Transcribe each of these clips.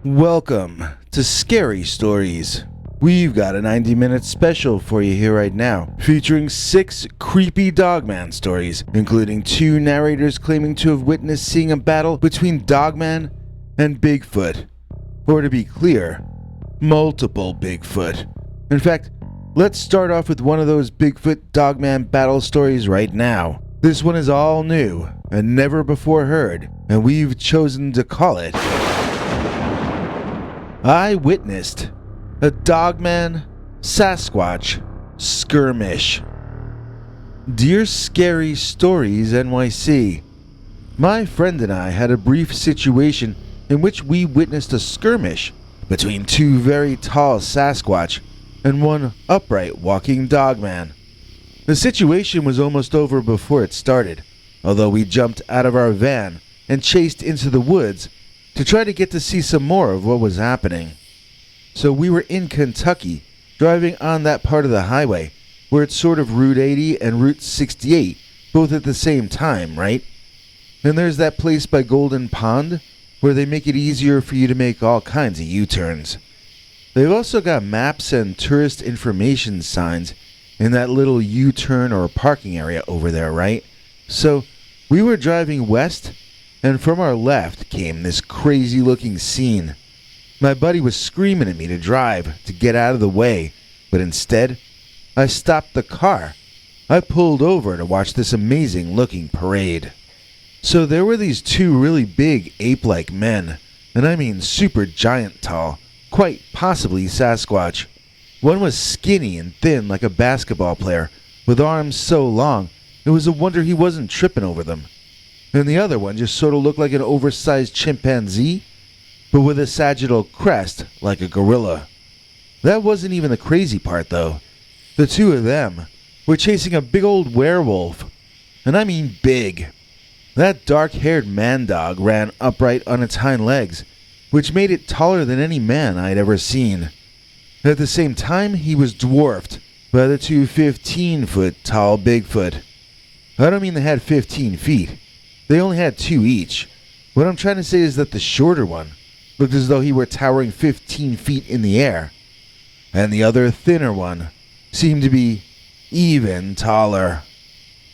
Welcome to Scary Stories. We've got a 90-minute special for you here right now, featuring 6 creepy Dogman stories, including 2 narrators claiming to have witnessed seeing a battle between Dogman and Bigfoot. Or to be clear, multiple Bigfoot. In fact, let's start off with one of those Bigfoot Dogman battle stories right now. This one is all new and never before heard, and we've chosen to call it I Witnessed a Dogman Sasquatch Skirmish. Dear Scary Stories NYC, my friend and I had a brief situation in which we witnessed a skirmish between 2 very tall Sasquatch and 1 upright walking Dogman. The situation was almost over before it started, although we jumped out of our van and chased into the woods to try to get to see some more of what was happening. So we were in Kentucky, driving on that part of the highway where it's sort of Route 80 and Route 68, both at the same time, right? And there's that place by Golden Pond where they make it easier for you to make all kinds of U-turns. They've also got maps and tourist information signs in that little U-turn or parking area over there, right? So we were driving west, and from our left came this crazy looking scene. My buddy was screaming at me to drive, to get out of the way, but instead, I stopped the car. I pulled over to watch this amazing looking parade. So there were these 2 really big ape-like men, and I mean super giant tall, quite possibly Sasquatch. One was skinny and thin like a basketball player, with arms so long it was a wonder he wasn't tripping over them. And the other one just sort of looked like an oversized chimpanzee, but with a sagittal crest like a gorilla. That wasn't even the crazy part though. The 2 of them were chasing a big old werewolf, and I mean big. That dark-haired man-dog ran upright on its hind legs, which made it taller than any man I'd ever seen. At the same time, he was dwarfed by the 2 15-foot tall Bigfoot. I don't mean they had 15 feet. They only had 2 each. What I'm trying to say is that the shorter one looked as though he were towering 15 feet in the air, and the other thinner one seemed to be even taller.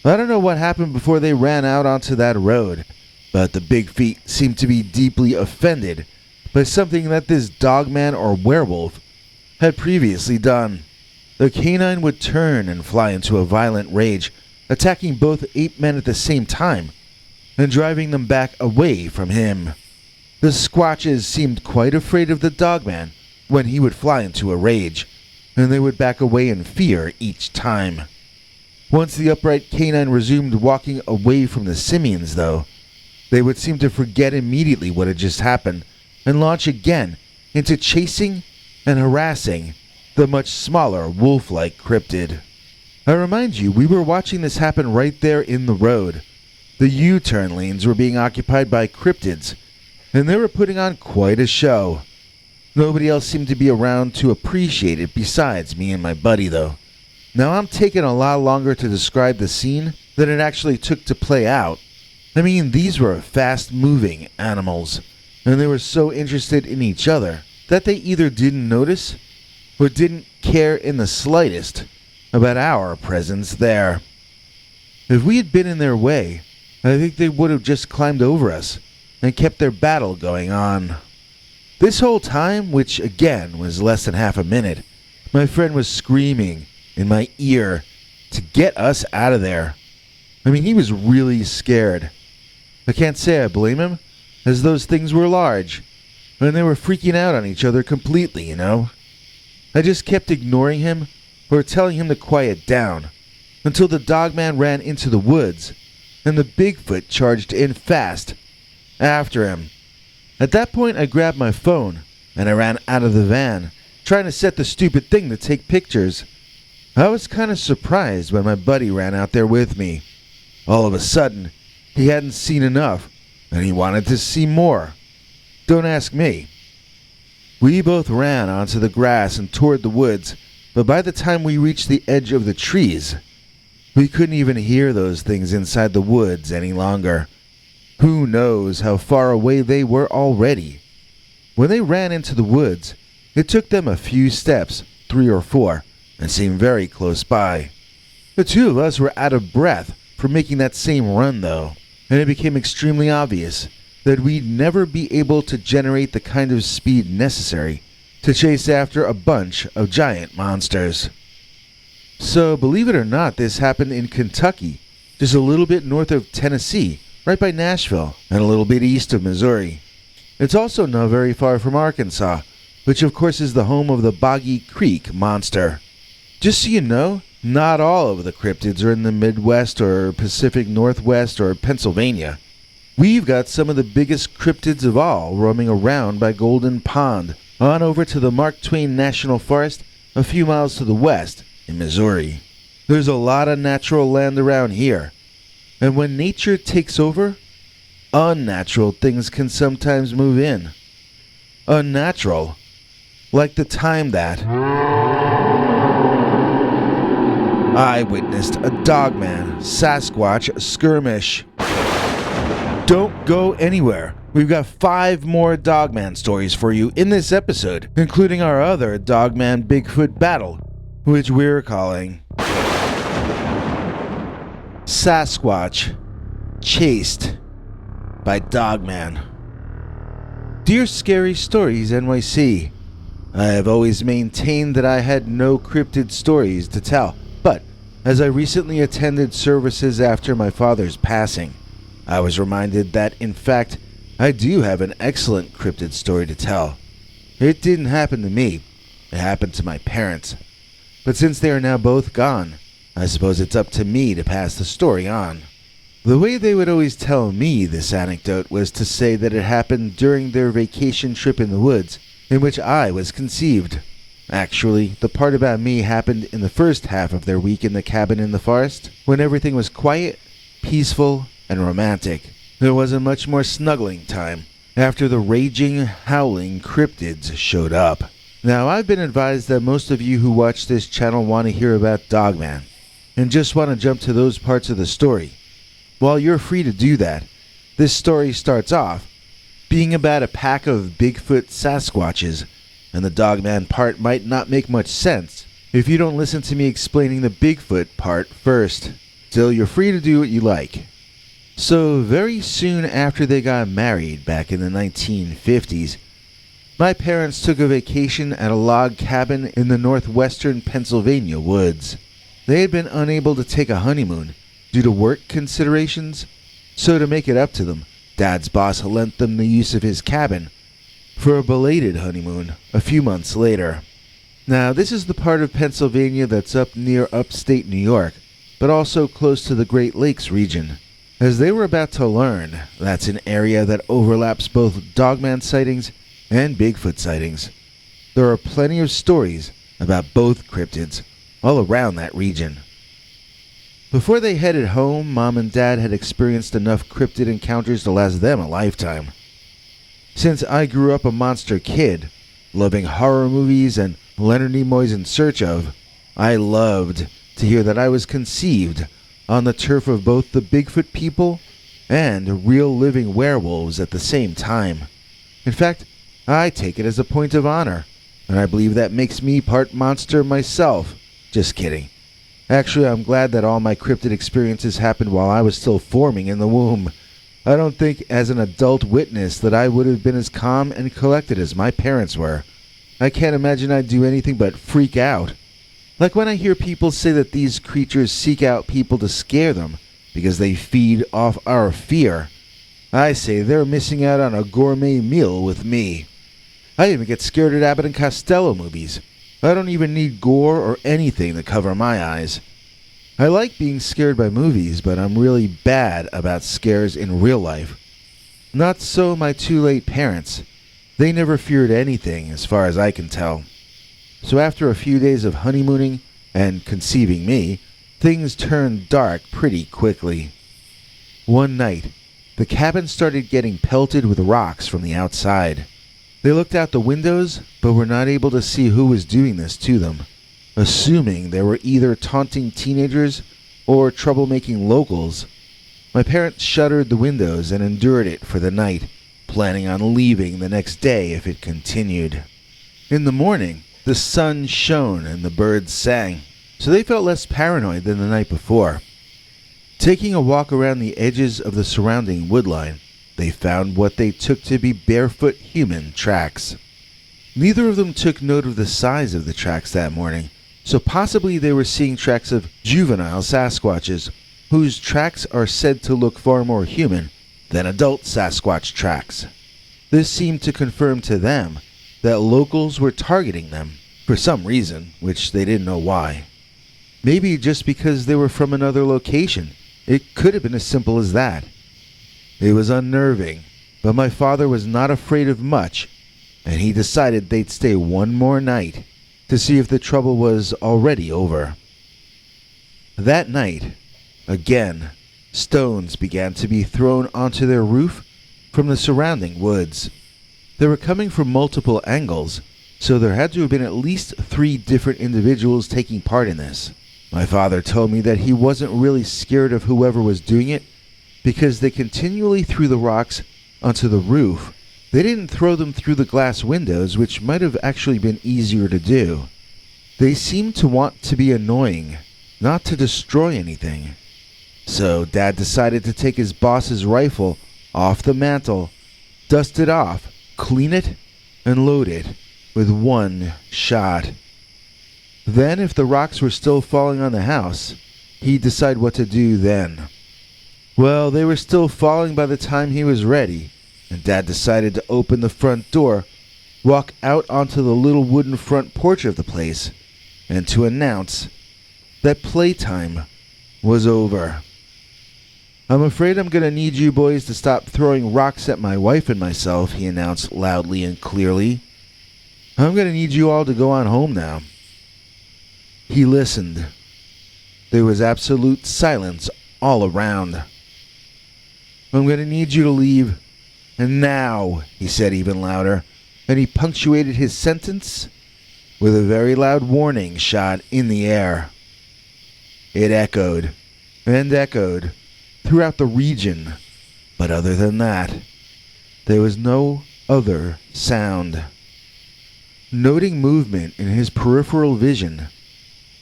I don't know what happened before they ran out onto that road, but the big feet seemed to be deeply offended by something that this dogman or werewolf had previously done. The canine would turn and fly into a violent rage, attacking both ape men at the same time and driving them back away from him. The Squatches seemed quite afraid of the dogman when he would fly into a rage, and they would back away in fear each time. Once the upright canine resumed walking away from the simians, though, they would seem to forget immediately what had just happened and launch again into chasing and harassing the much smaller wolf-like cryptid. I remind you, we were watching this happen right there in the road. The U-turn lanes were being occupied by cryptids, and they were putting on quite a show. Nobody else seemed to be around to appreciate it besides me and my buddy, though. Now, I'm taking a lot longer to describe the scene than it actually took to play out. I mean, these were fast-moving animals, and they were so interested in each other that they either didn't notice or didn't care in the slightest about our presence there. If we had been in their way, I think they would have just climbed over us and kept their battle going on. This whole time, which again was less than half a minute, my friend was screaming in my ear to get us out of there. I mean, he was really scared. I can't say I blame him, as those things were large, and they were freaking out on each other completely, you know. I just kept ignoring him or telling him to quiet down until the dogman ran into the woods and the Bigfoot charged in fast after him. At that point, I grabbed my phone and I ran out of the van, trying to set the stupid thing to take pictures. I was kind of surprised when my buddy ran out there with me. All of a sudden, he hadn't seen enough, and he wanted to see more. Don't ask me. We both ran onto the grass and toward the woods, but by the time we reached the edge of the trees, we couldn't even hear those things inside the woods any longer. Who knows how far away they were already? When they ran into the woods, it took them a few steps, 3 or 4, and seemed very close by. The two of us were out of breath for making that same run, though, and it became extremely obvious that we'd never be able to generate the kind of speed necessary to chase after a bunch of giant monsters. So, believe it or not, this happened in Kentucky, just a little bit north of Tennessee, right by Nashville, and a little bit east of Missouri. It's also not very far from Arkansas, which of course is the home of the Boggy Creek monster. Just so you know, not all of the cryptids are in the Midwest or Pacific Northwest or Pennsylvania. We've got some of the biggest cryptids of all roaming around by Golden Pond, on over to the Mark Twain National Forest a few miles to the west in Missouri. There's a lot of natural land around here, and when nature takes over, unnatural things can sometimes move in. Unnatural, like the time that I witnessed a Dogman Sasquatch skirmish. Don't go anywhere. We've got 5 more Dogman stories for you in this episode, including our other Dogman Bigfoot battle, which we're calling Sasquatch Chased by Dogman. Dear Scary Stories NYC, I have always maintained that I had no cryptid stories to tell, but as I recently attended services after my father's passing, I was reminded that, in fact, I do have an excellent cryptid story to tell. It didn't happen to me. It happened to my parents. But since they are now both gone, I suppose it's up to me to pass the story on. The way they would always tell me this anecdote was to say that it happened during their vacation trip in the woods, in which I was conceived. Actually, the part about me happened in the first half of their week in the cabin in the forest, when everything was quiet, peaceful, and romantic. There wasn't much more snuggling time after the raging, howling cryptids showed up. Now, I've been advised that most of you who watch this channel want to hear about Dogman, and just want to jump to those parts of the story. While you're free to do that, this story starts off being about a pack of Bigfoot Sasquatches, and the Dogman part might not make much sense if you don't listen to me explaining the Bigfoot part first. Still, you're free to do what you like. So, very soon after they got married back in the 1950s, my parents took a vacation at a log cabin in the northwestern Pennsylvania woods. They had been unable to take a honeymoon due to work considerations, so to make it up to them, Dad's boss lent them the use of his cabin for a belated honeymoon a few months later. Now, this is the part of Pennsylvania that's up near upstate New York, but also close to the Great Lakes region. As they were about to learn, that's an area that overlaps both Dogman sightings and Bigfoot sightings. There are plenty of stories about both cryptids all around that region. Before they headed home, Mom and Dad had experienced enough cryptid encounters to last them a lifetime. Since I grew up a monster kid, loving horror movies and Leonard Nimoy's In Search Of, I loved to hear that I was conceived on the turf of both the Bigfoot people and real living werewolves at the same time. In fact, I take it as a point of honor, and I believe that makes me part monster myself. Just kidding. Actually, I'm glad that all my cryptid experiences happened while I was still forming in the womb. I don't think as an adult witness that I would have been as calm and collected as my parents were. I can't imagine I'd do anything but freak out. Like when I hear people say that these creatures seek out people to scare them because they feed off our fear, I say they're missing out on a gourmet meal with me. I even get scared at Abbott and Costello movies. I don't even need gore or anything to cover my eyes. I like being scared by movies, but I'm really bad about scares in real life. Not so my two late parents. They never feared anything, as far as I can tell. So after a few days of honeymooning and conceiving me, things turned dark pretty quickly. One night, the cabin started getting pelted with rocks from the outside. They looked out the windows, but were not able to see who was doing this to them, assuming they were either taunting teenagers or troublemaking locals. My parents shuttered the windows and endured it for the night, planning on leaving the next day if it continued. In the morning, the sun shone and the birds sang, so they felt less paranoid than the night before. Taking a walk around the edges of the surrounding woodline, they found what they took to be barefoot human tracks. Neither of them took note of the size of the tracks that morning, so possibly they were seeing tracks of juvenile Sasquatches, whose tracks are said to look far more human than adult Sasquatch tracks. This seemed to confirm to them that locals were targeting them for some reason, which they didn't know why. Maybe just because they were from another location. It could have been as simple as that. It was unnerving, but my father was not afraid of much, and he decided they'd stay one more night to see if the trouble was already over. That night, again, stones began to be thrown onto their roof from the surrounding woods. They were coming from multiple angles, so there had to have been at least 3 different individuals taking part in this. My father told me that he wasn't really scared of whoever was doing it because they continually threw the rocks onto the roof. They didn't throw them through the glass windows, which might have actually been easier to do. They seemed to want to be annoying, not to destroy anything. So Dad decided to take his boss's rifle off the mantle, dust it off, clean it, and load it with one shot. Then, if the rocks were still falling on the house, he'd decide what to do then. Well, they were still falling by the time he was ready, and Dad decided to open the front door, walk out onto the little wooden front porch of the place, and to announce that playtime was over. "I'm afraid I'm going to need you boys to stop throwing rocks at my wife and myself," he announced loudly and clearly. "I'm going to need you all to go on home now." He listened. There was absolute silence all around. "I'm going to need you to leave. And now," he said even louder, and he punctuated his sentence with a very loud warning shot in the air. It echoed and echoed throughout the region, but other than that, there was no other sound. Noting movement in his peripheral vision,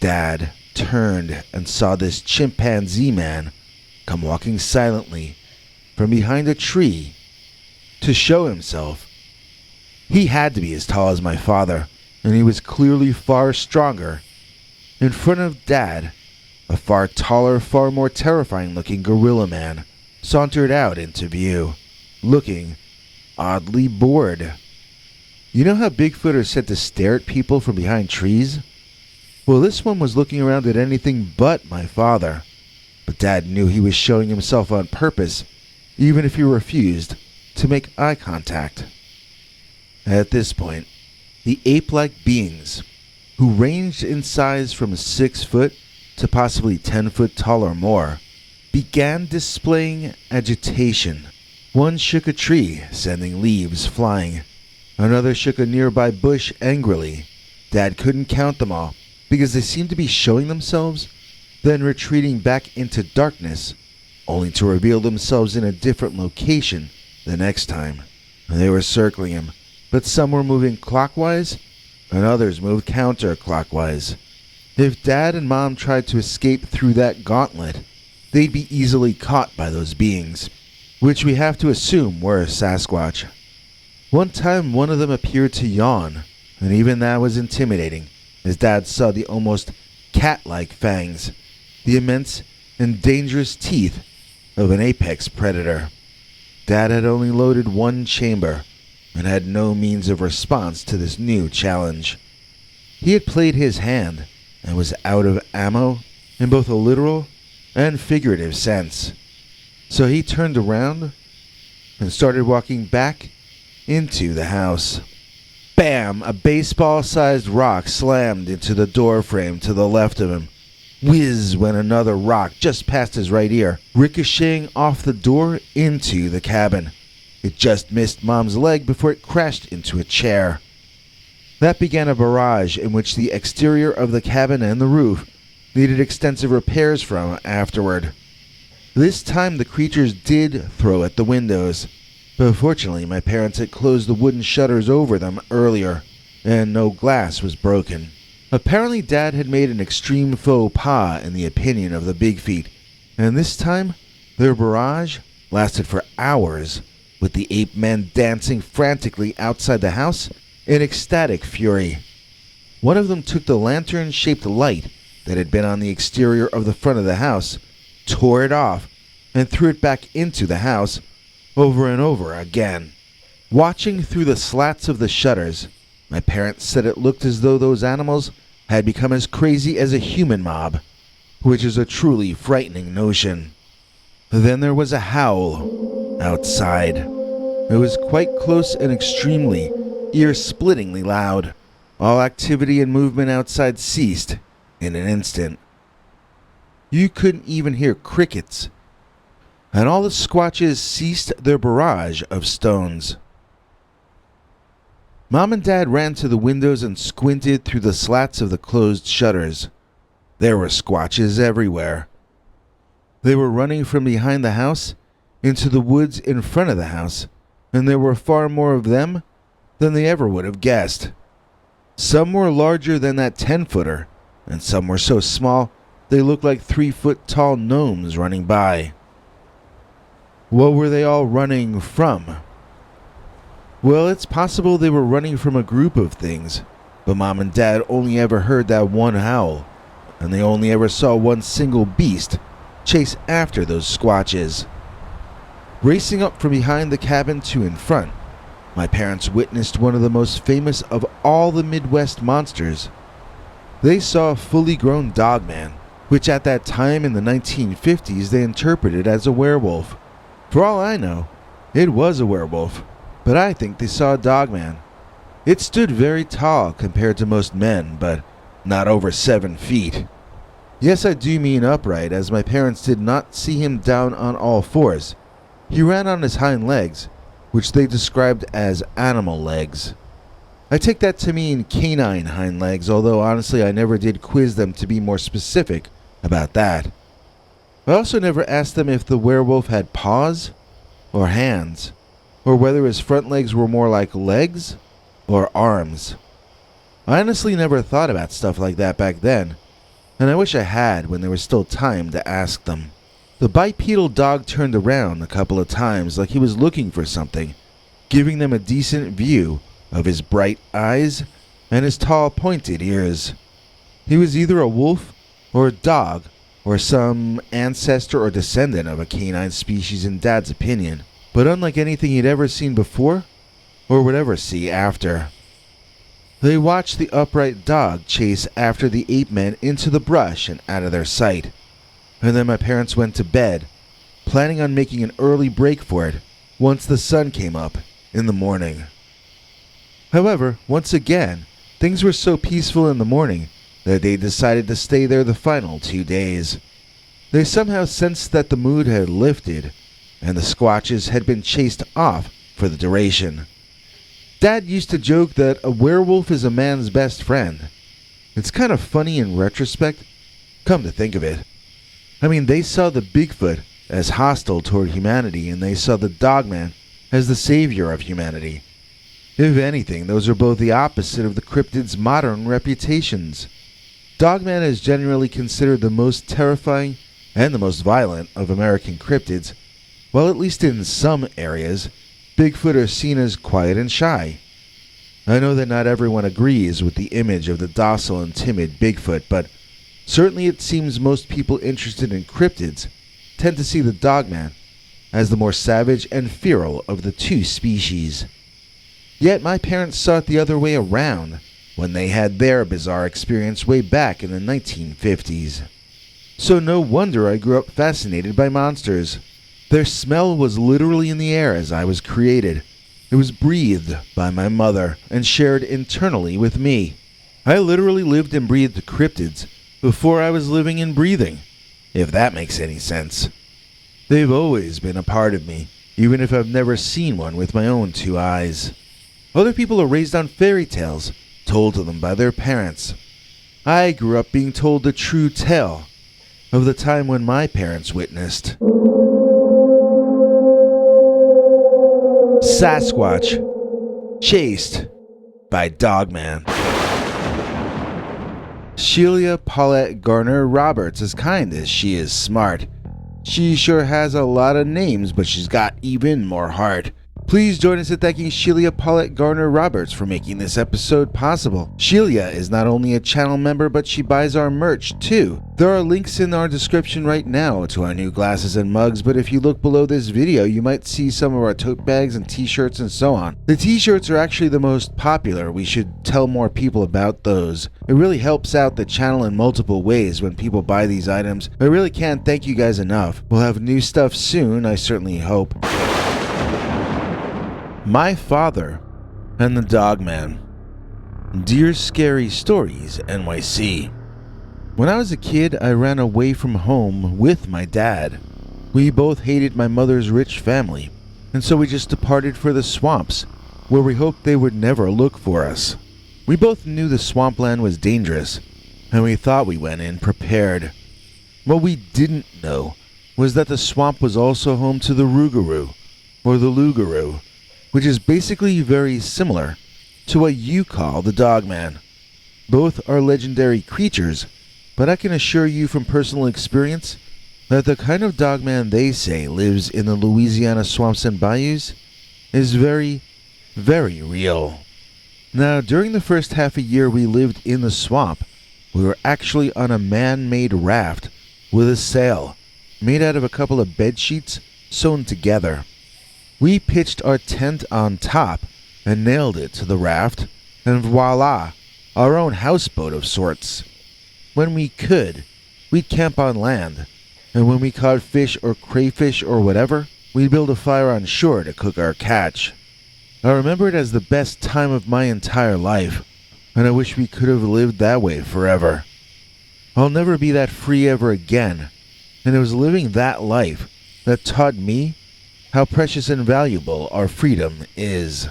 Dad turned and saw this chimpanzee man come walking silently from behind a tree to show himself. He had to be as tall as my father, and he was clearly far stronger. In front of Dad, a far taller, far more terrifying-looking gorilla man sauntered out into view, looking oddly bored. You know how Bigfoot are said to stare at people from behind trees? Well, this one was looking around at anything but my father, but Dad knew he was showing himself on purpose, even if he refused to make eye contact. At this point, the ape-like beings, who ranged in size from 6 foot to possibly 10 foot tall or more, began displaying agitation. One shook a tree, sending leaves flying. Another shook a nearby bush angrily. Dad couldn't count them all, because they seemed to be showing themselves, then retreating back into darkness, only to reveal themselves in a different location the next time. They were circling him, but some were moving clockwise, and others moved counterclockwise. If Dad and Mom tried to escape through that gauntlet, they'd be easily caught by those beings, which we have to assume were Sasquatch. One time one of them appeared to yawn, and even that was intimidating, as Dad saw the almost cat-like fangs, the immense and dangerous teeth of an apex predator. Dad had only loaded one chamber, and had no means of response to this new challenge. He had played his hand, and was out of ammo in both a literal and figurative sense. So he turned around and started walking back into the house. Bam! A baseball-sized rock slammed into the door frame to the left of him. Whiz went another rock just past his right ear, ricocheting off the door into the cabin. It just missed Mom's leg before it crashed into a chair. That began a barrage in which the exterior of the cabin and the roof needed extensive repairs from afterward. This time the creatures did throw at the windows, But fortunately, my parents had closed the wooden shutters over them earlier, and no glass was broken. Apparently, Dad had made an extreme faux pas in the opinion of the big feet, and this time, their barrage lasted for hours, with the ape men dancing frantically outside the house in ecstatic fury. One of them took the lantern-shaped light that had been on the exterior of the front of the house, tore it off, and threw it back into the house over and over again. Watching through the slats of the shutters, my parents said it looked as though those animals had become as crazy as a human mob, which is a truly frightening notion. Then there was a howl outside. It was quite close and extremely, ear-splittingly loud. All activity and movement outside ceased in an instant. You couldn't even hear crickets, and all the Squatches ceased their barrage of stones. Mom and Dad ran to the windows and squinted through the slats of the closed shutters. There were Squatches everywhere. They were running from behind the house into the woods in front of the house, and there were far more of them than they ever would have guessed. Some were larger than that 10-footer, and some were so small they looked like 3-foot-tall gnomes running by. What were they all running from? Well, it's possible they were running from a group of things, but Mom and Dad only ever heard that one howl, and they only ever saw one single beast chase after those Squatches. Racing up from behind the cabin to in front, my parents witnessed one of the most famous of all the Midwest monsters. They saw a fully grown dogman, which at that time in the 1950s they interpreted as a werewolf. For all I know, it was a werewolf, but I think they saw a dogman. It stood very tall compared to most men, but not over 7 feet. Yes, I do mean upright, as my parents did not see him down on all fours. He ran on his hind legs, which they described as animal legs. I take that to mean canine hind legs, although honestly I never did quiz them to be more specific about that. I also never asked them if the werewolf had paws or hands, or whether his front legs were more like legs or arms. I honestly never thought about stuff like that back then, and I wish I had when there was still time to ask them. The bipedal dog turned around a couple of times like he was looking for something, giving them a decent view of his bright eyes and his tall pointed ears. He was either a wolf or a dog or some ancestor or descendant of a canine species in Dad's opinion, but unlike anything he'd ever seen before or would ever see after. They watched the upright dog chase after the ape men into the brush and out of their sight, and then my parents went to bed, planning on making an early break for it once the sun came up in the morning. However, once again, things were so peaceful in the morning that they decided to stay there the final 2 days. They somehow sensed that the mood had lifted, and the Squatches had been chased off for the duration. Dad used to joke that a werewolf is a man's best friend. It's kind of funny in retrospect, come to think of it. I mean, they saw the Bigfoot as hostile toward humanity, and they saw the Dogman as the savior of humanity. If anything, those are both the opposite of the cryptid's modern reputations. Dogman is generally considered the most terrifying and the most violent of American cryptids, while at least in some areas, Bigfoot are seen as quiet and shy. I know that not everyone agrees with the image of the docile and timid Bigfoot, but certainly it seems most people interested in cryptids tend to see the Dogman as the more savage and feral of the two species. Yet my parents saw it the other way around when they had their bizarre experience way back in the 1950s. So no wonder I grew up fascinated by monsters. Their smell was literally in the air as I was created. It was breathed by my mother and shared internally with me. I literally lived and breathed cryptids before I was living and breathing, if that makes any sense. They've always been a part of me, even if I've never seen one with my own 2 eyes. Other people are raised on fairy tales, told to them by their parents. I grew up being told the true tale of the time when my parents witnessed. Sasquatch, chased by Dogman. Sheila Paulette Garner Roberts, as kind as she is smart. She sure has a lot of names, but she's got even more heart. Please join us in thanking Sheila Paulette Garner Roberts for making this episode possible. Sheila is not only a channel member, but she buys our merch too. There are links in our description right now to our new glasses and mugs, but if you look below this video, you might see some of our tote bags and t-shirts and so on. The t-shirts are actually the most popular. We should tell more people about those. It really helps out the channel in multiple ways when people buy these items. I really can't thank you guys enough. We'll have new stuff soon, I certainly hope. My Father and the Dogman. Dear Scary Stories NYC. When I was a kid, I ran away from home with my dad. We both hated my mother's rich family, and so we just departed for the swamps, where we hoped they would never look for us. We both knew the swampland was dangerous, and we thought we went in prepared. What we didn't know was that the swamp was also home to the Rougarou, or the Lougarou, which is basically very similar to what you call the Dogman. Both are legendary creatures, but I can assure you from personal experience that the kind of Dogman they say lives in the Louisiana swamps and bayous is very, very real. Now, during the first half a year we lived in the swamp, we were actually on a man-made raft with a sail made out of a couple of bed sheets sewn together. We pitched our tent on top and nailed it to the raft, and voila, our own houseboat of sorts. When we could, we'd camp on land, and when we caught fish or crayfish or whatever, we'd build a fire on shore to cook our catch. I remember it as the best time of my entire life, and I wish we could have lived that way forever. I'll never be that free ever again, and it was living that life that taught me how precious and valuable our freedom is.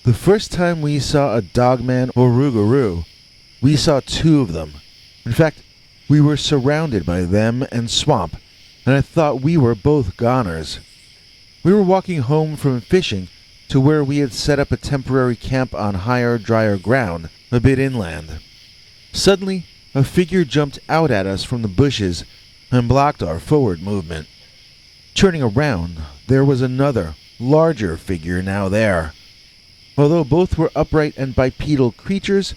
The first time we saw a Dogman or Rougarou, we saw two of them. In fact, we were surrounded by them and swamp, and I thought we were both goners. We were walking home from fishing to where we had set up a temporary camp on higher, drier ground, a bit inland. Suddenly, a figure jumped out at us from the bushes and blocked our forward movement. Turning around, there was another, larger figure now there. Although both were upright and bipedal creatures,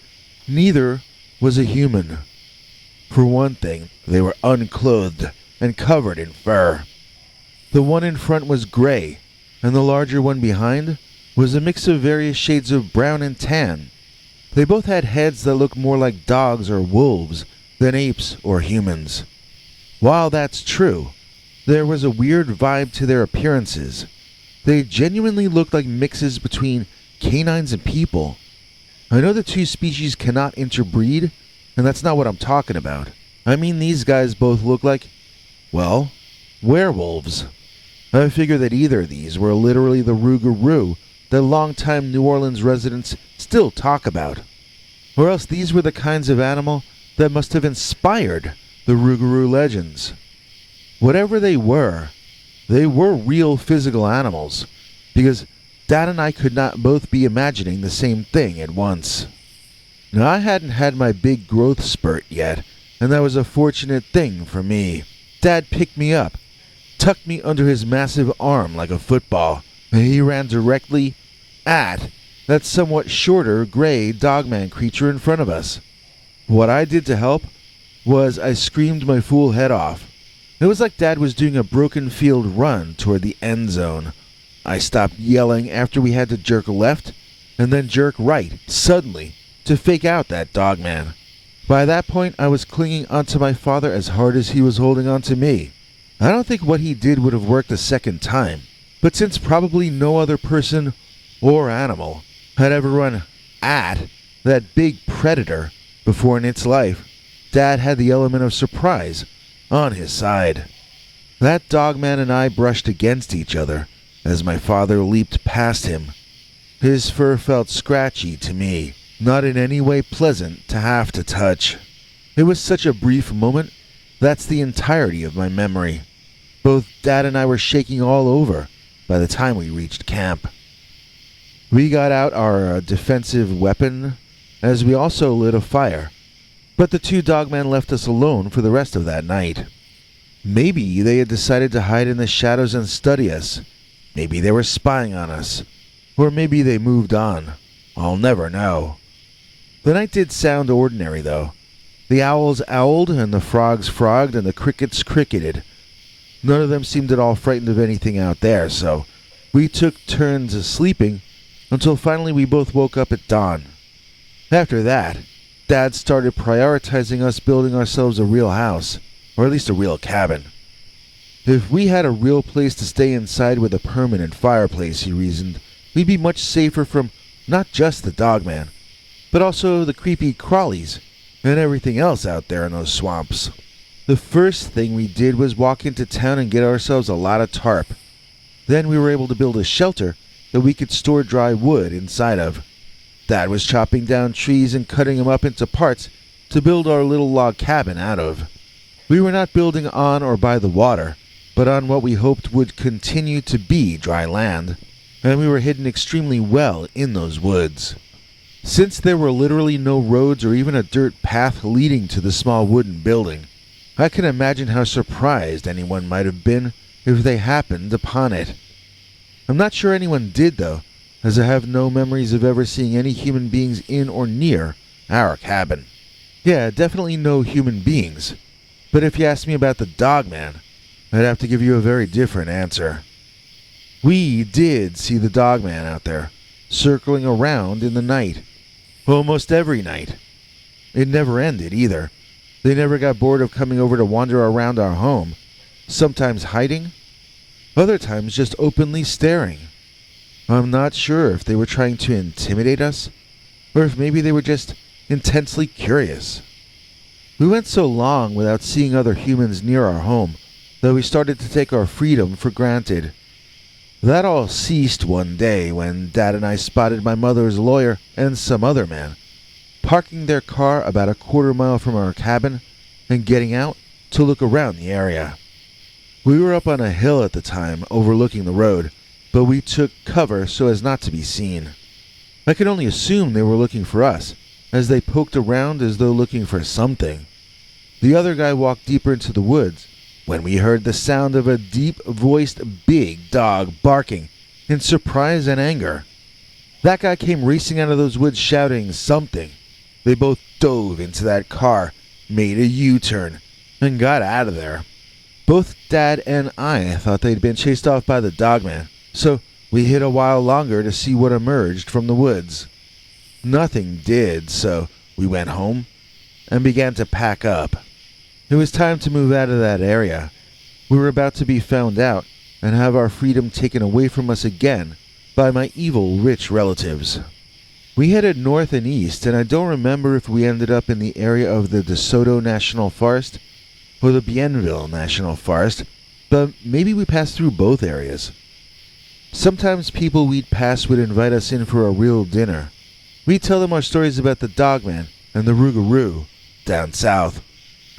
neither was a human. For one thing, they were unclothed and covered in fur. The one in front was gray, and the larger one behind was a mix of various shades of brown and tan. They both had heads that looked more like dogs or wolves than apes or humans. While that's true, there was a weird vibe to their appearances. They genuinely looked like mixes between canines and people. I know the two species cannot interbreed, and that's not what I'm talking about. I mean, these guys both look like, well, werewolves. I figure that either of these were literally the Rougarou that longtime New Orleans residents still talk about. Or else these were the kinds of animal that must have inspired the Rougarou legends. Whatever they were real physical animals, because Dad and I could not both be imagining the same thing at once. Now, I hadn't had my big growth spurt yet, and that was a fortunate thing for me. Dad picked me up, tucked me under his massive arm like a football, and he ran directly at that somewhat shorter gray Dogman creature in front of us. What I did to help was I screamed my fool head off. It was like Dad was doing a broken field run toward the end zone. I stopped yelling after we had to jerk left, and then jerk right, suddenly, to fake out that Dogman. By that point, I was clinging onto my father as hard as he was holding onto me. I don't think what he did would have worked a second time, but since probably no other person or animal had ever run at that big predator before in its life, Dad had the element of surprise on his side. That Dogman and I brushed against each other as my father leaped past him. His fur felt scratchy to me, not in any way pleasant to have to touch. It was such a brief moment. That's the entirety of my memory. Both Dad and I were shaking all over, by the time we reached camp. We got out our defensive weapon as we also lit a fire, but the two dogmen left us alone for the rest of that night. Maybe they had decided to hide in the shadows and study us. Maybe they were spying on us. Or maybe they moved on. I'll never know. The night did sound ordinary, though. The owls owled, and the frogs frogged, and the crickets cricketed. None of them seemed at all frightened of anything out there, so we took turns sleeping until finally we both woke up at dawn. After that, Dad started prioritizing us building ourselves a real house, or at least a real cabin. If we had a real place to stay inside with a permanent fireplace, he reasoned, we'd be much safer from not just the dogman, but also the creepy crawlies and everything else out there in those swamps. The first thing we did was walk into town and get ourselves a lot of tarp. Then we were able to build a shelter that we could store dry wood inside of. Dad was chopping down trees and cutting them up into parts to build our little log cabin out of. We were not building on or by the water, but on what we hoped would continue to be dry land, and we were hidden extremely well in those woods. Since there were literally no roads or even a dirt path leading to the small wooden building, I can imagine how surprised anyone might have been if they happened upon it. I'm not sure anyone did, though, as I have no memories of ever seeing any human beings in or near our cabin. Yeah, definitely no human beings. But if you asked me about the dogman, I'd have to give you a very different answer. We did see the dogman out there, circling around in the night. Almost every night. It never ended, either. They never got bored of coming over to wander around our home, sometimes hiding, other times just openly staring. I'm not sure if they were trying to intimidate us, or if maybe they were just intensely curious. We went so long without seeing other humans near our home that we started to take our freedom for granted. That all ceased one day when Dad and I spotted my mother's lawyer and some other man parking their car about a quarter-mile from our cabin and getting out to look around the area. We were up on a hill at the time, overlooking the road, but we took cover so as not to be seen. I could only assume they were looking for us, as they poked around as though looking for something. The other guy walked deeper into the woods when we heard the sound of a deep-voiced big dog barking in surprise and anger. That guy came racing out of those woods shouting something. They both dove into that car, made a U-turn, and got out of there. Both Dad and I thought they'd been chased off by the dogman, so we hid a while longer to see what emerged from the woods. Nothing did, so we went home and began to pack up. It was time to move out of that area. We were about to be found out and have our freedom taken away from us again by my evil rich relatives. We headed north and east, and I don't remember if we ended up in the area of the DeSoto National Forest or the Bienville National Forest, but maybe we passed through both areas. Sometimes people we'd pass would invite us in for a real dinner. We'd tell them our stories about the Dogman and the Rougarou down south,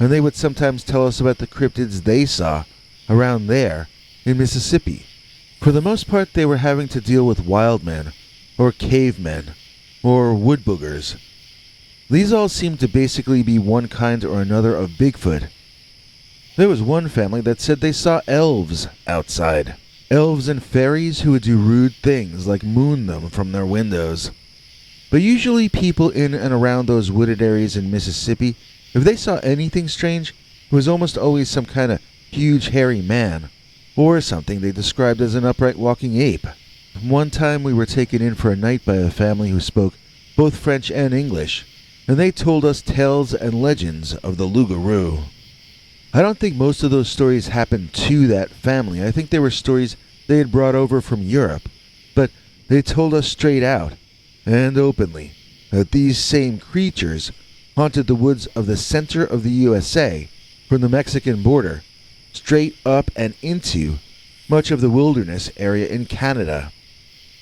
and they would sometimes tell us about the cryptids they saw around there in Mississippi. For the most part, they were having to deal with wild men, or cavemen, or wood boogers. These all seemed to basically be one kind or another of Bigfoot. There was one family that said they saw elves outside. Elves and fairies who would do rude things like moon them from their windows. But usually people in and around those wooded areas in Mississippi, if they saw anything strange, it was almost always some kind of huge hairy man, or something they described as an upright walking ape. One time we were taken in for a night by a family who spoke both French and English, and they told us tales and legends of the Rougarou. I don't think most of those stories happened to that family. I think they were stories they had brought over from Europe, but they told us straight out, and openly, that these same creatures haunted the woods of the center of the USA, from the Mexican border, straight up and into much of the wilderness area in Canada.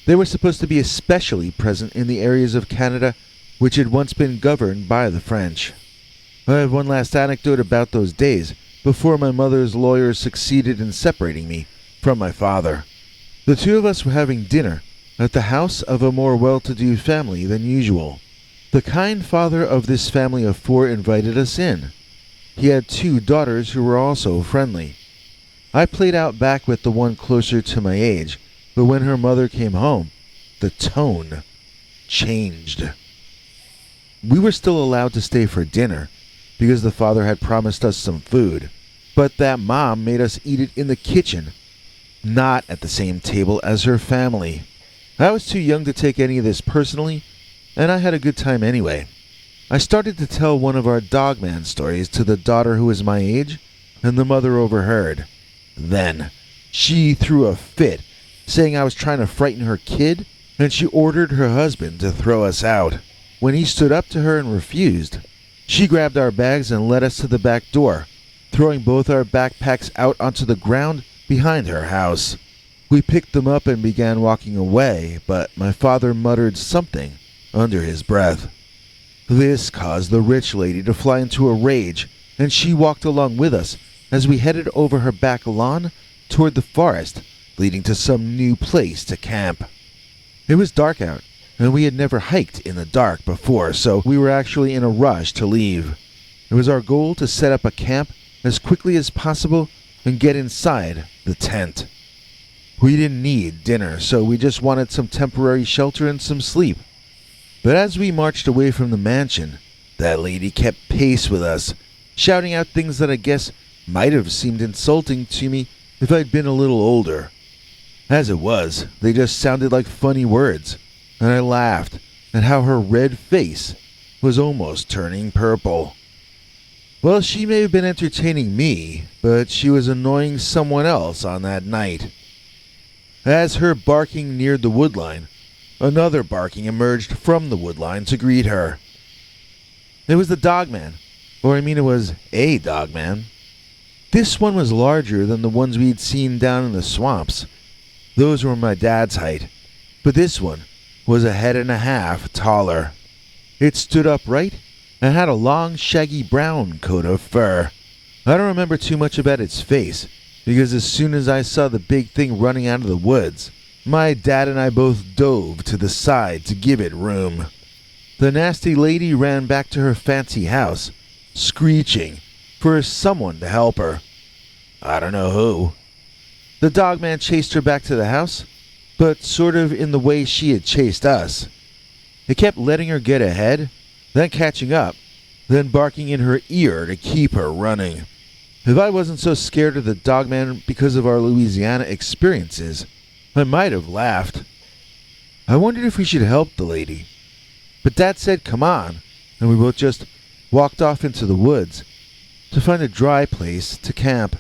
They were supposed to be especially present in the areas of Canada which had once been governed by the French. I have one last anecdote about those days before my mother's lawyers succeeded in separating me from my father. The two of us were having dinner at the house of a more well-to-do family than usual. The kind father of this family of 4 invited us in. He had 2 daughters who were also friendly. I played out back with the one closer to my age, but when her mother came home, the tone changed. We were still allowed to stay for dinner because the father had promised us some food, but that mom made us eat it in the kitchen, not at the same table as her family. I was too young to take any of this personally, and I had a good time anyway. I started to tell one of our Dogman stories to the daughter who was my age, and the mother overheard. Then, she threw a fit, saying I was trying to frighten her kid, and she ordered her husband to throw us out. When he stood up to her and refused, she grabbed our bags and led us to the back door, throwing both our backpacks out onto the ground behind her house. We picked them up and began walking away, but my father muttered something under his breath. This caused the rich lady to fly into a rage, and she walked along with us as we headed over her back lawn toward the forest, leading to some new place to camp. It was dark out, and we had never hiked in the dark before, so we were actually in a rush to leave. It was our goal to set up a camp as quickly as possible and get inside the tent. We didn't need dinner, so we just wanted some temporary shelter and some sleep. But as we marched away from the mansion, that lady kept pace with us, shouting out things that I guess might have seemed insulting to me if I'd been a little older. As it was, they just sounded like funny words, and I laughed at how her red face was almost turning purple. Well, she may have been entertaining me, but she was annoying someone else on that night. As her barking neared the woodline, another barking emerged from the woodline to greet her. It was the Dogman, it was a Dogman. This one was larger than the ones we'd seen down in the swamps. Those were my dad's height, but this one was a head and a half taller. It stood upright and had a long, shaggy brown coat of fur. I don't remember too much about its face, because as soon as I saw the big thing running out of the woods, my dad and I both dove to the side to give it room. The nasty lady ran back to her fancy house, screeching for someone to help her. I don't know who. The Dogman chased her back to the house, but sort of in the way she had chased us. It kept letting her get ahead, then catching up, then barking in her ear to keep her running. If I wasn't so scared of the Dogman because of our Louisiana experiences, I might have laughed. I wondered if we should help the lady, but Dad said come on, and we both just walked off into the woods to find a dry place to camp.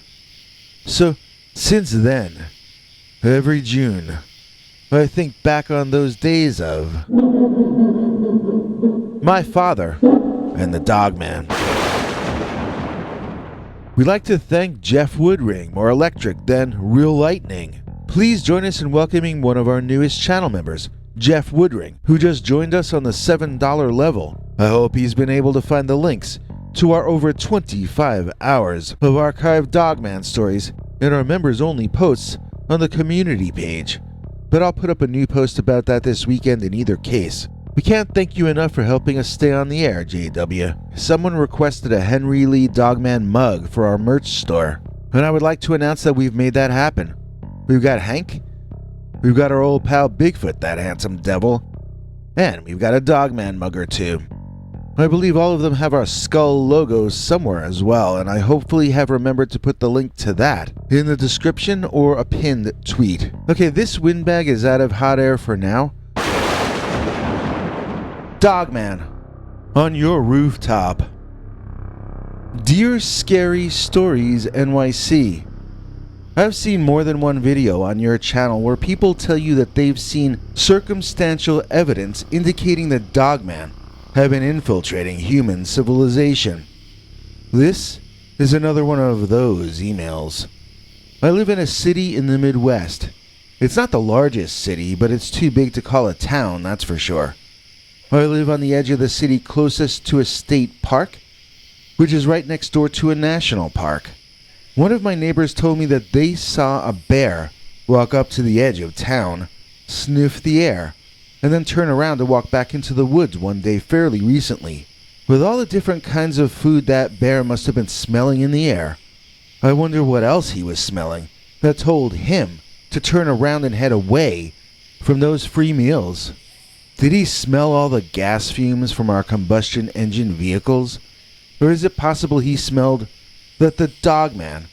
So, since then, every June, I think back on those days of My Father and the Dogman. We'd like to thank Jeff Woodring, more electric than real lightning. Please join us in welcoming one of our newest channel members, Jeff Woodring, who just joined us on the $7 level. I hope he's been able to find the links to our over 25 hours of archived Dogman stories and our members-only posts on the community page. But I'll put up a new post about that this weekend in either case. We can't thank you enough for helping us stay on the air, JW. Someone requested a Henrey Lee Dogman mug for our merch store, and I would like to announce that we've made that happen. We've got Hank, we've got our old pal Bigfoot, that handsome devil, and we've got a Dogman mug or two. I believe all of them have our skull logos somewhere as well, and I hopefully have remembered to put the link to that in the description or a pinned tweet. Okay, this windbag is out of hot air for now. Dogman, on your rooftop. Dear Scary Stories NYC, I've seen more than one video on your channel where people tell you that they've seen circumstantial evidence indicating that Dogman have been infiltrating human civilization. This is another one of those emails. I live in a city in the Midwest. It's not the largest city, but it's too big to call a town, that's for sure. I live on the edge of the city closest to a state park, which is right next door to a national park. One of my neighbors told me that they saw a bear walk up to the edge of town, sniff the air, and then turn around to walk back into the woods one day fairly recently. With all the different kinds of food that bear must have been smelling in the air, I wonder what else he was smelling that told him to turn around and head away from those free meals. Did he smell all the gas fumes from our combustion engine vehicles? Or is it possible he smelled that the Dogman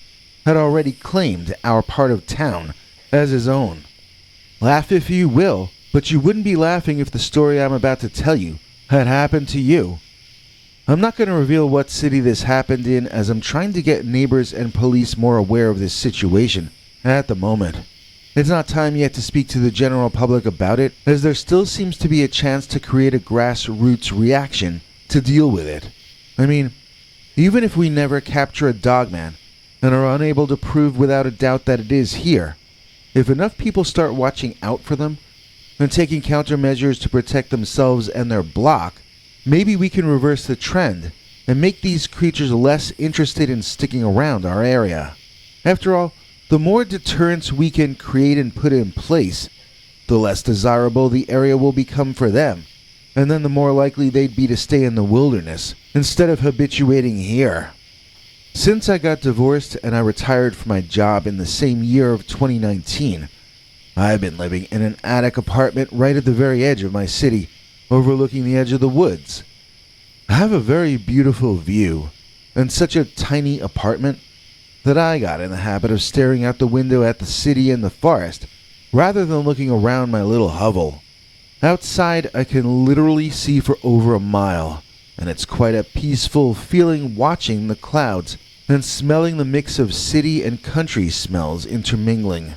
had already claimed our part of town as his own? Laugh if you will, but you wouldn't be laughing if the story I'm about to tell you had happened to you. I'm not going to reveal what city this happened in, as I'm trying to get neighbors and police more aware of this situation at the moment. It's not time yet to speak to the general public about it, as there still seems to be a chance to create a grassroots reaction to deal with it. I mean, even if we never capture a Dogman and are unable to prove without a doubt that it is here, if enough people start watching out for them and taking countermeasures to protect themselves and their block, maybe we can reverse the trend and make these creatures less interested in sticking around our area. After all, the more deterrence we can create and put in place, the less desirable the area will become for them, and then the more likely they'd be to stay in the wilderness instead of habituating here. Since I got divorced and I retired from my job in the same year of 2019, I've been living in an attic apartment right at the very edge of my city, overlooking the edge of the woods. I have a very beautiful view, and such a tiny apartment that I got in the habit of staring out the window at the city and the forest, rather than looking around my little hovel. Outside, I can literally see for over a mile, and it's quite a peaceful feeling watching the clouds and smelling the mix of city and country smells intermingling.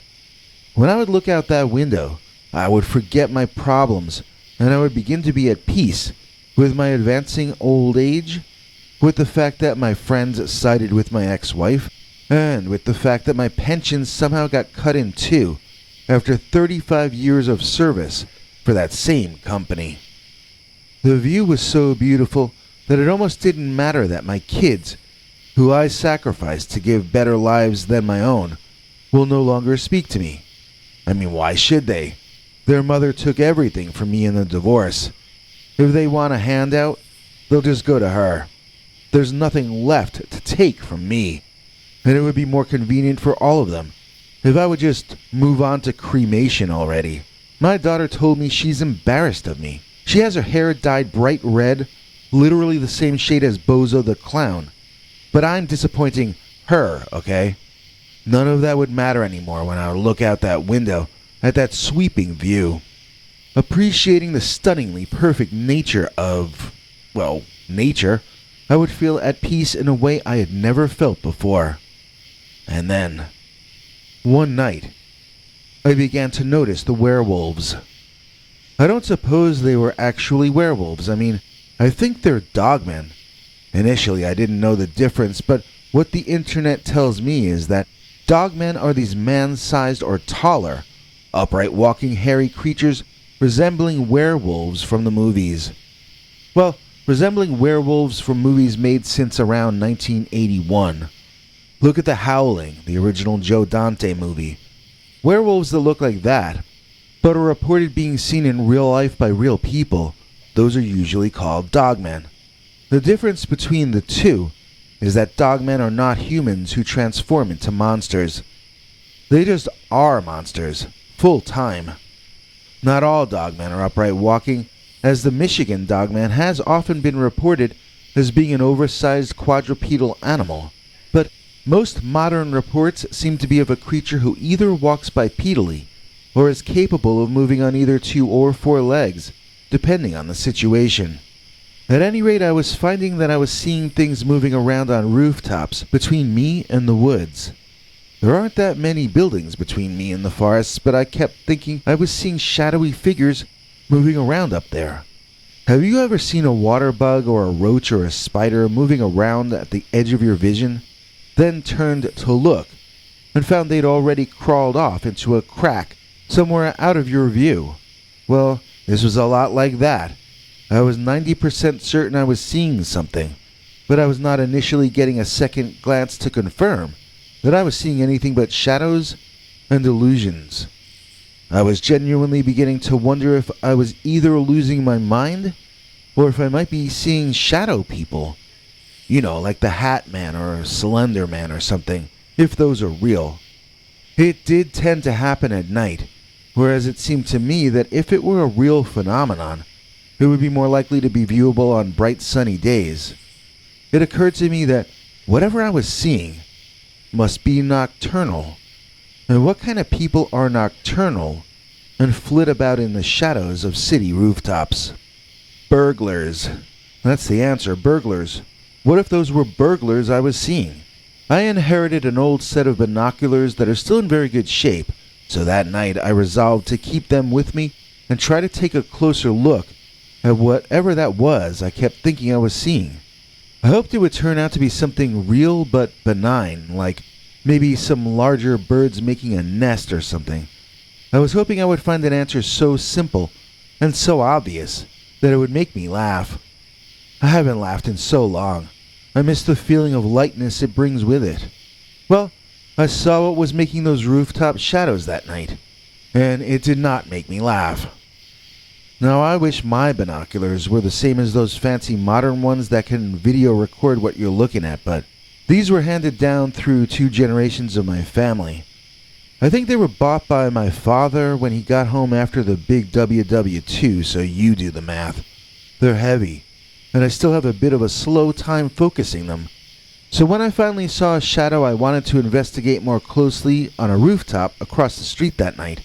When I would look out that window, I would forget my problems, and I would begin to be at peace with my advancing old age, with the fact that my friends sided with my ex-wife, and with the fact that my pension somehow got cut in two after 35 years of service for that same company. The view was so beautiful that it almost didn't matter that my kids, who I sacrificed to give better lives than my own, will no longer speak to me. I mean, why should they? Their mother took everything from me in the divorce. If they want a handout, they'll just go to her. There's nothing left to take from me, and it would be more convenient for all of them if I would just move on to cremation already. My daughter told me she's embarrassed of me. She has her hair dyed bright red, literally the same shade as Bozo the Clown. But I'm disappointing her, okay? None of that would matter anymore when I would look out that window at that sweeping view, appreciating the stunningly perfect nature of, well, nature. I would feel at peace in a way I had never felt before. And then, one night, I began to notice the werewolves. I don't suppose they were actually werewolves. I mean, I think they're dogmen. Initially, I didn't know the difference, but what the internet tells me is that dogmen are these man-sized or taller, upright walking hairy creatures resembling werewolves from the movies. Well, resembling werewolves from movies made since around 1981. Look at The Howling, the original Joe Dante movie. Werewolves that look like that, but are reported being seen in real life by real people, those are usually called dogmen. The difference between the two is that dogmen are not humans who transform into monsters. They just are monsters, full time. Not all dogmen are upright walking, as the Michigan dogman has often been reported as being an oversized quadrupedal animal, but most modern reports seem to be of a creature who either walks bipedally or is capable of moving on either 2 or 4 legs, depending on the situation. At any rate, I was finding that I was seeing things moving around on rooftops between me and the woods. There aren't that many buildings between me and the forests, but I kept thinking I was seeing shadowy figures moving around up there. Have you ever seen a water bug or a roach or a spider moving around at the edge of your vision, then turned to look and found they'd already crawled off into a crack somewhere out of your view? Well, this was a lot like that. I was 90% certain I was seeing something, but I was not initially getting a second glance to confirm that I was seeing anything but shadows and illusions. I was genuinely beginning to wonder if I was either losing my mind or if I might be seeing shadow people. You know, like the Hat Man or Slender Man or something, if those are real. It did tend to happen at night, whereas it seemed to me that if it were a real phenomenon, it would be more likely to be viewable on bright sunny days. It occurred to me that whatever I was seeing must be nocturnal. And what kind of people are nocturnal and flit about in the shadows of city rooftops? Burglars. That's the answer, burglars. What if those were burglars I was seeing? I inherited an old set of binoculars that are still in very good shape, so that night I resolved to keep them with me and try to take a closer look at whatever that was I kept thinking I was seeing. I hoped it would turn out to be something real but benign, like maybe some larger birds making a nest or something. I was hoping I would find an answer so simple and so obvious that it would make me laugh. I haven't laughed in so long. I miss the feeling of lightness it brings with it. Well, I saw what was making those rooftop shadows that night, and it did not make me laugh. Now I wish my binoculars were the same as those fancy modern ones that can video record what you're looking at, but these were handed down through 2 generations of my family. I think they were bought by my father when he got home after the big WW2, so you do the math. They're heavy, and I still have a bit of a slow time focusing them. So when I finally saw a shadow I wanted to investigate more closely on a rooftop across the street that night,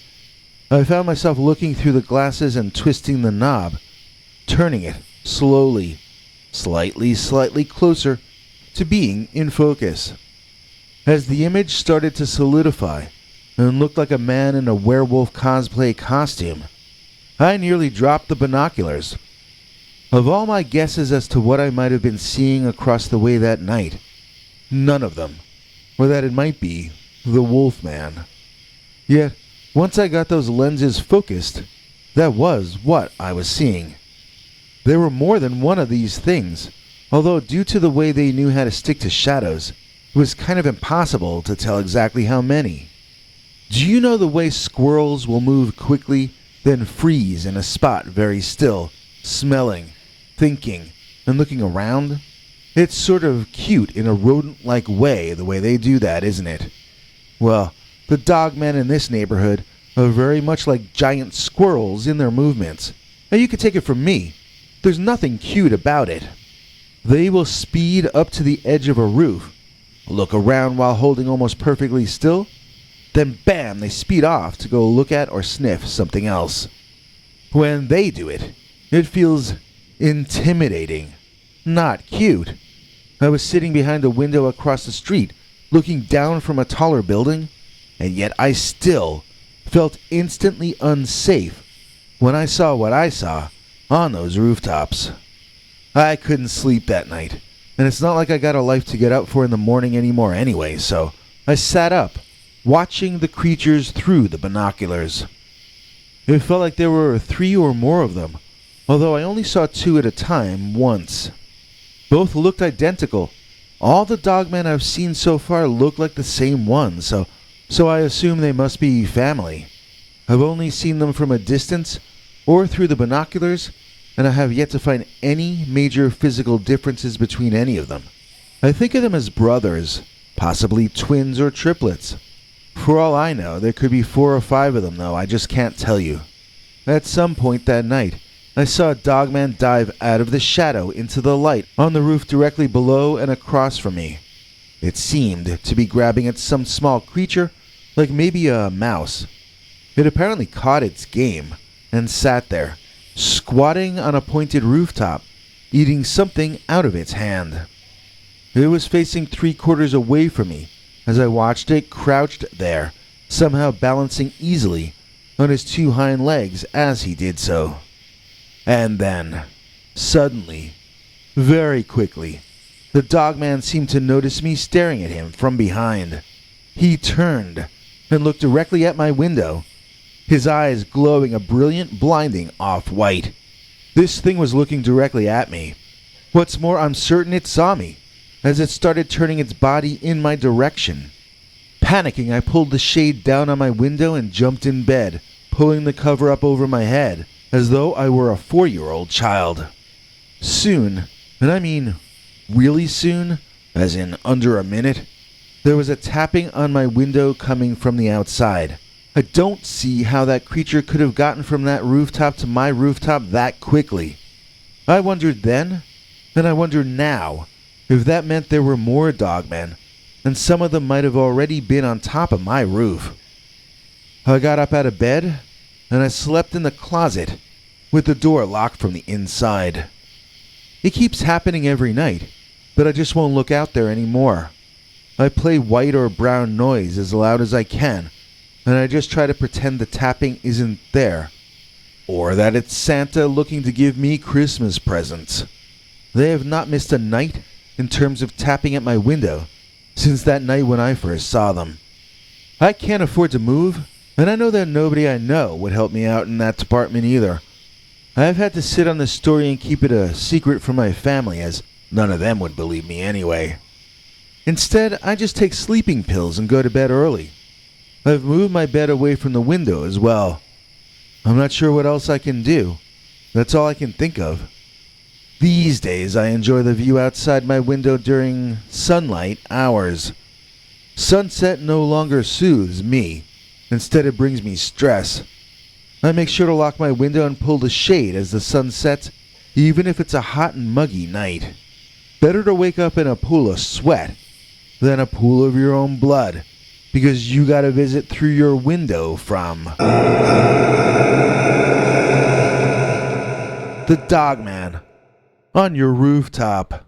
I found myself looking through the glasses and twisting the knob, turning it slowly, slightly closer to being in focus. As the image started to solidify and looked like a man in a werewolf cosplay costume, I nearly dropped the binoculars. Of all my guesses as to what I might have been seeing across the way that night, none of them, or that it might be the Wolfman. Yet, once I got those lenses focused, that was what I was seeing. There were more than one of these things, although due to the way they knew how to stick to shadows, it was kind of impossible to tell exactly how many. Do you know the way squirrels will move quickly, then freeze in a spot very still, smelling, thinking, and looking around? It's sort of cute in a rodent-like way, the way they do that, isn't it? Well, the dogmen in this neighborhood are very much like giant squirrels in their movements. Now you can take it from me, there's nothing cute about it. They will speed up to the edge of a roof, look around while holding almost perfectly still, then bam, they speed off to go look at or sniff something else. When they do it, it feels intimidating, not cute. I was sitting behind a window across the street, looking down from a taller building, and yet I still felt instantly unsafe when I saw what I saw on those rooftops. I couldn't sleep that night, and it's not like I got a life to get up for in the morning anymore anyway, so I sat up, watching the creatures through the binoculars. It felt like there were 3 or more of them, although I only saw 2 at a time once. Both looked identical. All the dogmen I've seen so far look like the same one, so I assume they must be family. I've only seen them from a distance or through the binoculars, and I have yet to find any major physical differences between any of them. I think of them as brothers, possibly twins or triplets. For all I know, there could be 4 or 5 of them, though I just can't tell you. At some point that night, I saw a dogman dive out of the shadow into the light on the roof directly below and across from me. It seemed to be grabbing at some small creature, like maybe a mouse. It apparently caught its game and sat there, squatting on a pointed rooftop, eating something out of its hand. It was facing 3/4 away from me as I watched it crouched there, somehow balancing easily on his 2 hind legs as he did so. And then, suddenly, very quickly, the dogman seemed to notice me staring at him from behind. He turned and looked directly at my window, his eyes glowing a brilliant, blinding off-white. This thing was looking directly at me. What's more, I'm certain it saw me, as it started turning its body in my direction. Panicking, I pulled the shade down on my window and jumped in bed, pulling the cover up over my head, as though I were a 4-year-old child. Soon, and I mean really soon, as in under a minute, there was a tapping on my window coming from the outside. I don't see how that creature could have gotten from that rooftop to my rooftop that quickly. I wondered then, and I wonder now, if that meant there were more dogmen, and some of them might have already been on top of my roof. I got up out of bed, and I slept in the closet, with the door locked from the inside. It keeps happening every night, but I just won't look out there anymore. I play white or brown noise as loud as I can, and I just try to pretend the tapping isn't there, or that it's Santa looking to give me Christmas presents. They have not missed a night in terms of tapping at my window since that night when I first saw them. I can't afford to move, and I know that nobody I know would help me out in that department either. I've had to sit on this story and keep it a secret from my family, as none of them would believe me anyway. Instead, I just take sleeping pills and go to bed early. I've moved my bed away from the window as well. I'm not sure what else I can do. That's all I can think of. These days, I enjoy the view outside my window during sunlight hours. Sunset no longer soothes me. Instead, it brings me stress. I make sure to lock my window and pull the shade as the sun sets, even if it's a hot and muggy night. Better to wake up in a pool of sweat than a pool of your own blood, because you gotta visit through your window from the Dogman on your rooftop.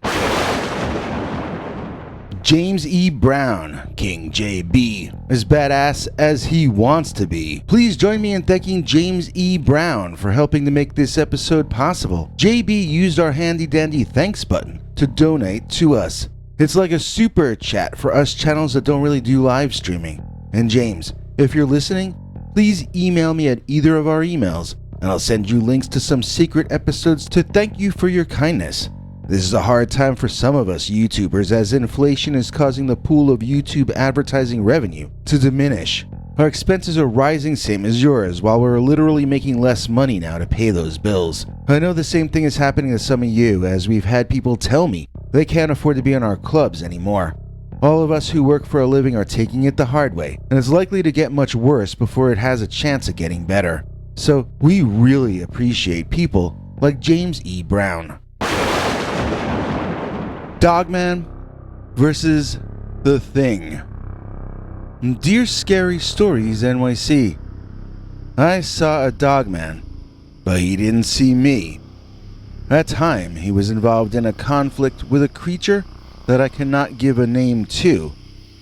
James E. Brown, King JB, as badass as he wants to be. Please join me in thanking James E. Brown for helping to make this episode possible. JB used our handy dandy thanks button to donate to us. It's like a super chat for us channels that don't really do live streaming. And James, if you're listening, please email me at either of our emails, and I'll send you links to some secret episodes to thank you for your kindness. This is a hard time for some of us YouTubers, as inflation is causing the pool of YouTube advertising revenue to diminish. Our expenses are rising same as yours, while we're literally making less money now to pay those bills. I know the same thing is happening to some of you, as we've had people tell me they can't afford to be in our clubs anymore. All of us who work for a living are taking it the hard way, and it's likely to get much worse before it has a chance at getting better. So we really appreciate people like James E. Brown. Dogman versus The Thing. Dear Scary Stories NYC, I saw a dogman, but he didn't see me. At the time, he was involved in a conflict with a creature that I cannot give a name to,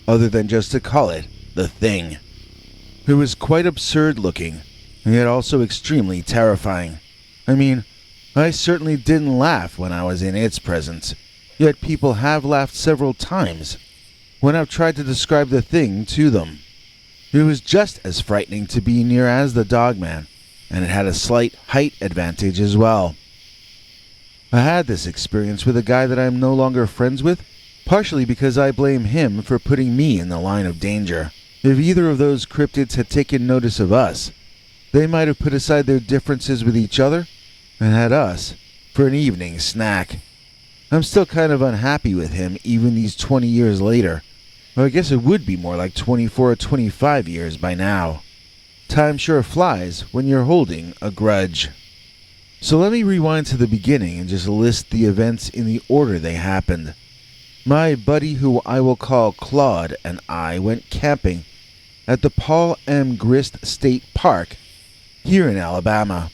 other than just to call it The Thing. It was quite absurd looking, and yet also extremely terrifying. I mean, I certainly didn't laugh when I was in its presence, yet people have laughed several times when I've tried to describe The Thing to them. It was just as frightening to be near as the Dogman, and it had a slight height advantage as well. I had this experience with a guy that I am no longer friends with, partially because I blame him for putting me in the line of danger. If either of those cryptids had taken notice of us, they might have put aside their differences with each other and had us for an evening snack. I'm still kind of unhappy with him even these 20 years later. Or I guess it would be more like 24 or 25 years by now. Time sure flies when you're holding a grudge. So let me rewind to the beginning and just list the events in the order they happened. My buddy, who I will call Claude, and I went camping at the Paul M. Grist State Park here in Alabama.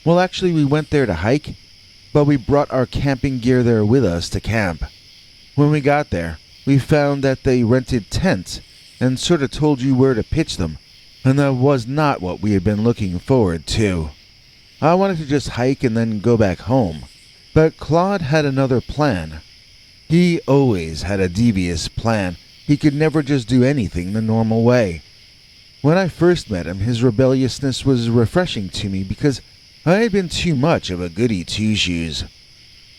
Well, actually, we went there to hike, but we brought our camping gear there with us to camp. When we got there, we found that they rented tents and sort of told you where to pitch them, and that was not what we had been looking forward to. I wanted to just hike and then go back home, but Claude had another plan. He always had a devious plan. He could never just do anything the normal way. When I first met him, his rebelliousness was refreshing to me because I had been too much of a goody two-shoes.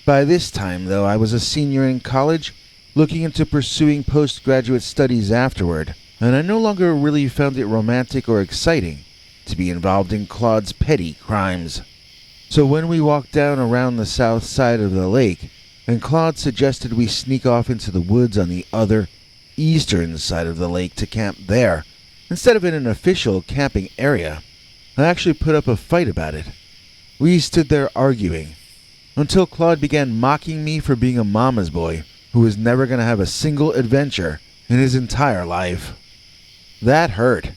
By this time, though, I was a senior in college, looking into pursuing postgraduate studies afterward. and I no longer really found it romantic or exciting to be involved in Claude's petty crimes. So when we walked down around the south side of the lake, and Claude suggested we sneak off into the woods on the other, eastern side of the lake to camp there, instead of in an official camping area, I actually put up a fight about it. We stood there arguing, until Claude began mocking me for being a mama's boy who was never going to have a single adventure in his entire life. That hurt,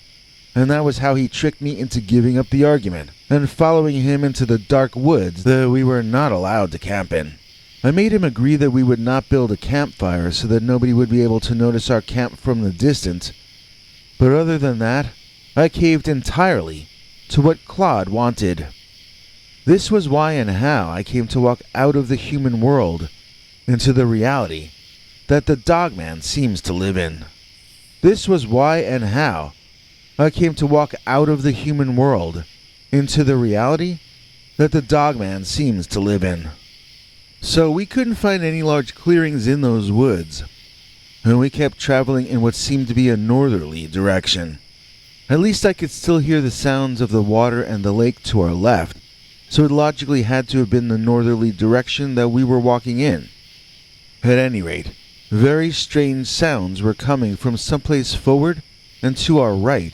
and that was how he tricked me into giving up the argument and following him into the dark woods that we were not allowed to camp in. I made him agree that we would not build a campfire so that nobody would be able to notice our camp from the distance, but other than that, I caved entirely to what Claude wanted. This was why and how I came to walk out of the human world into the reality that the Dogman seems to live in. This was why and how I came to walk out of the human world into the reality that the Dogman seems to live in. So we couldn't find any large clearings in those woods, and we kept traveling in what seemed to be a northerly direction. At least I could still hear the sounds of the water and the lake to our left, so it logically had to have been the northerly direction that we were walking in. At any rate, very strange sounds were coming from someplace forward and to our right,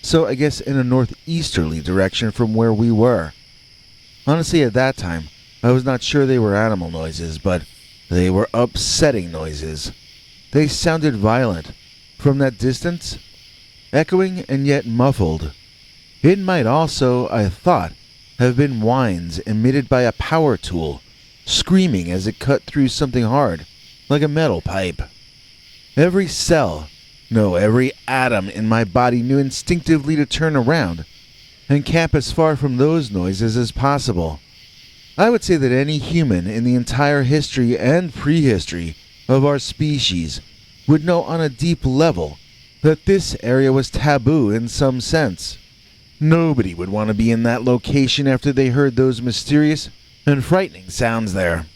so I guess in a northeasterly direction from where we were. Honestly, at that time, I was not sure they were animal noises, but they were upsetting noises. They sounded violent. From that distance, echoing and yet muffled. It might also, I thought, have been whines emitted by a power tool, screaming as it cut through something hard, like a metal pipe. Every cell, no, every atom in my body knew instinctively to turn around and camp as far from those noises as possible. I would say that any human in the entire history and prehistory of our species would know on a deep level that this area was taboo in some sense. Nobody would want to be in that location after they heard those mysterious and frightening sounds there.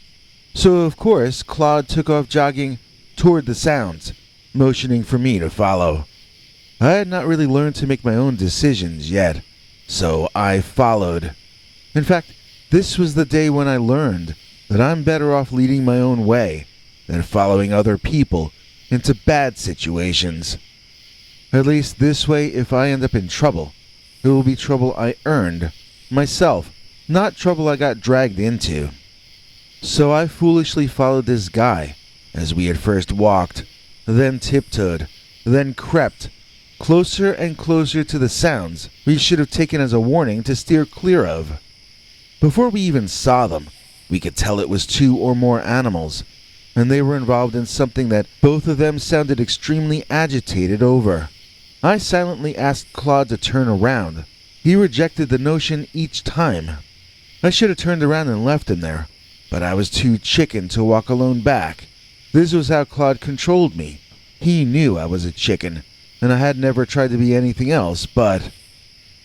So of course, Claude took off jogging toward the sounds, motioning for me to follow. I had not really learned to make my own decisions yet, so I followed. In fact, this was the day when I learned that I'm better off leading my own way than following other people into bad situations. At least this way, if I end up in trouble, it will be trouble I earned myself, not trouble I got dragged into. So I foolishly followed this guy as we had first walked, then tiptoed, then crept, closer and closer to the sounds we should have taken as a warning to steer clear of. Before we even saw them, we could tell it was two or more animals, and they were involved in something that both of them sounded extremely agitated over. I silently asked Claude to turn around. He rejected the notion each time. I should have turned around and left him there, but I was too chicken to walk alone back. This was how Claude controlled me. He knew I was a chicken, and I had never tried to be anything else, but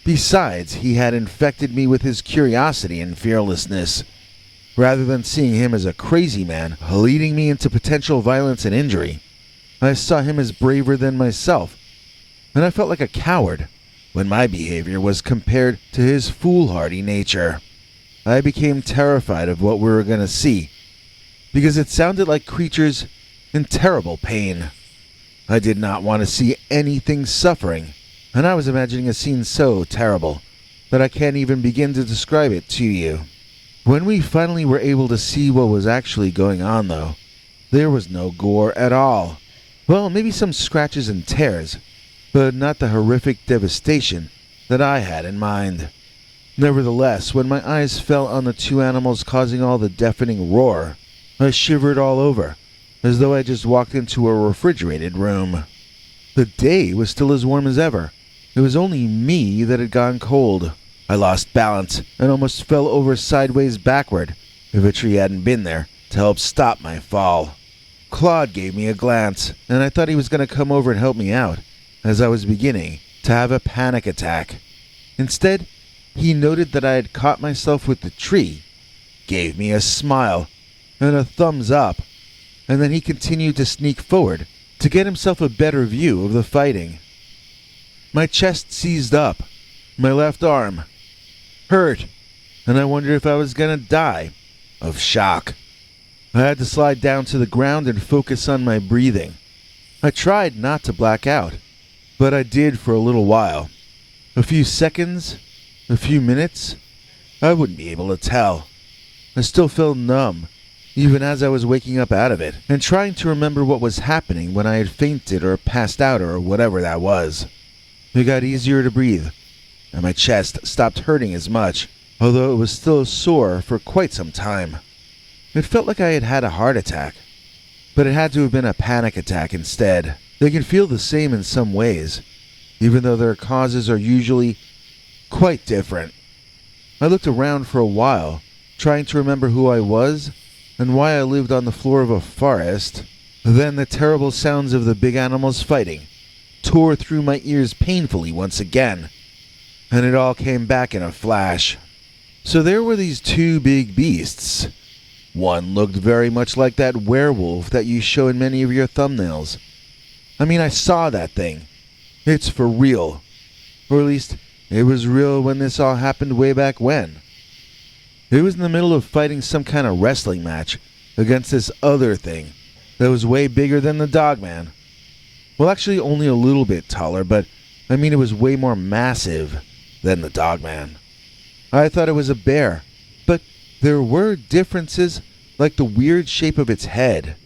besides, he had infected me with his curiosity and fearlessness. Rather than seeing him as a crazy man leading me into potential violence and injury, I saw him as braver than myself, and I felt like a coward when my behavior was compared to his foolhardy nature. I became terrified of what we were going to see, because it sounded like creatures in terrible pain. I did not want to see anything suffering, and I was imagining a scene so terrible that I can't even begin to describe it to you. When we finally were able to see what was actually going on, though, there was no gore at all. Well, maybe some scratches and tears, but not the horrific devastation that I had in mind. Nevertheless, when my eyes fell on the two animals causing all the deafening roar, I shivered all over, as though I just walked into a refrigerated room. The day was still as warm as ever. It was only me that had gone cold. I lost balance and almost fell over sideways backward if a tree hadn't been there to help stop my fall. Claude gave me a glance, and I thought he was going to come over and help me out, as I was beginning to have a panic attack. Instead, he noted that I had caught myself with the tree, gave me a smile and a thumbs up, and then he continued to sneak forward to get himself a better view of the fighting. My chest seized up, my left arm hurt, and I wondered if I was gonna die of shock. I had to slide down to the ground and focus on my breathing. I tried not to black out, but I did for a little while. A few seconds, a few minutes, I wouldn't be able to tell. I still felt numb, even as I was waking up out of it, and trying to remember what was happening when I had fainted or passed out or whatever that was. It got easier to breathe, and my chest stopped hurting as much, although it was still sore for quite some time. It felt like I had had a heart attack, but it had to have been a panic attack instead. They can feel the same in some ways, even though their causes are usually quite different. I looked around for a while, trying to remember who I was and why I lived on the floor of a forest. Then the terrible sounds of the big animals fighting tore through my ears painfully once again, and it all came back in a flash. So there were these two big beasts. One looked very much like that werewolf that you show in many of your thumbnails. I mean, I saw that thing. It's for real. Or at least, it was real when this all happened way back when. It was in the middle of fighting some kind of wrestling match against this other thing that was way bigger than the Dogman. Well, actually only a little bit taller, but I mean it was way more massive than the Dogman. I thought it was a bear, but there were differences, like the weird shape of its head.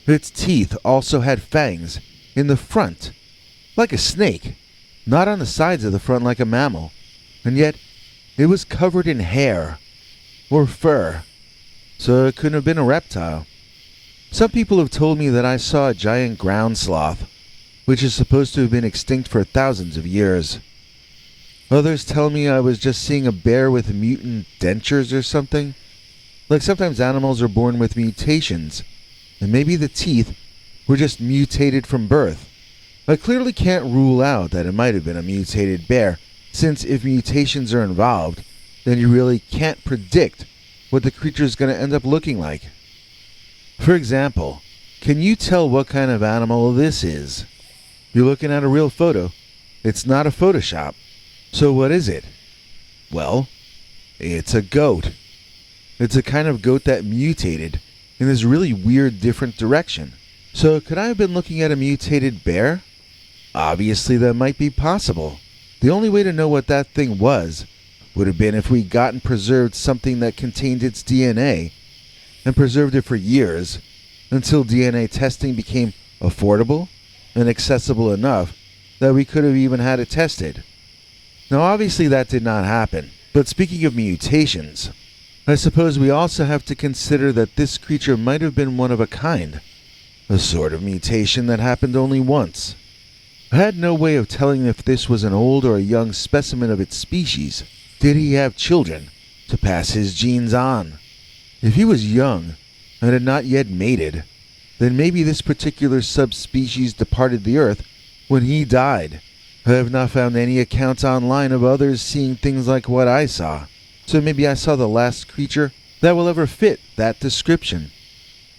Its teeth also had fangs in the front, like a snake, not on the sides of the front like a mammal, and yet it was covered in hair or fur, so it couldn't have been a reptile. Some people have told me that I saw a giant ground sloth, which is supposed to have been extinct for thousands of years. Others tell me I was just seeing a bear with mutant dentures or something. Like sometimes animals are born with mutations, and maybe the teeth were just mutated from birth. I clearly can't rule out that it might have been a mutated bear, since if mutations are involved, then you really can't predict what the creature is going to end up looking like. For example, can you tell what kind of animal this is? You're looking at a real photo. It's not a Photoshop. So what is it? Well, it's a goat. It's a kind of goat that mutated in this really weird different direction. So could I have been looking at a mutated bear? Obviously that might be possible. The only way to know what that thing was would have been if we'd gotten preserved something that contained its DNA and preserved it for years until DNA testing became affordable and accessible enough that we could have even had it tested. Now obviously that did not happen, but speaking of mutations, I suppose we also have to consider that this creature might have been one of a kind, a sort of mutation that happened only once. I had no way of telling if this was an old or a young specimen of its species. Did he have children to pass his genes on? If he was young and had not yet mated, then maybe this particular subspecies departed the earth when he died. I have not found any accounts online of others seeing things like what I saw, so maybe I saw the last creature that will ever fit that description.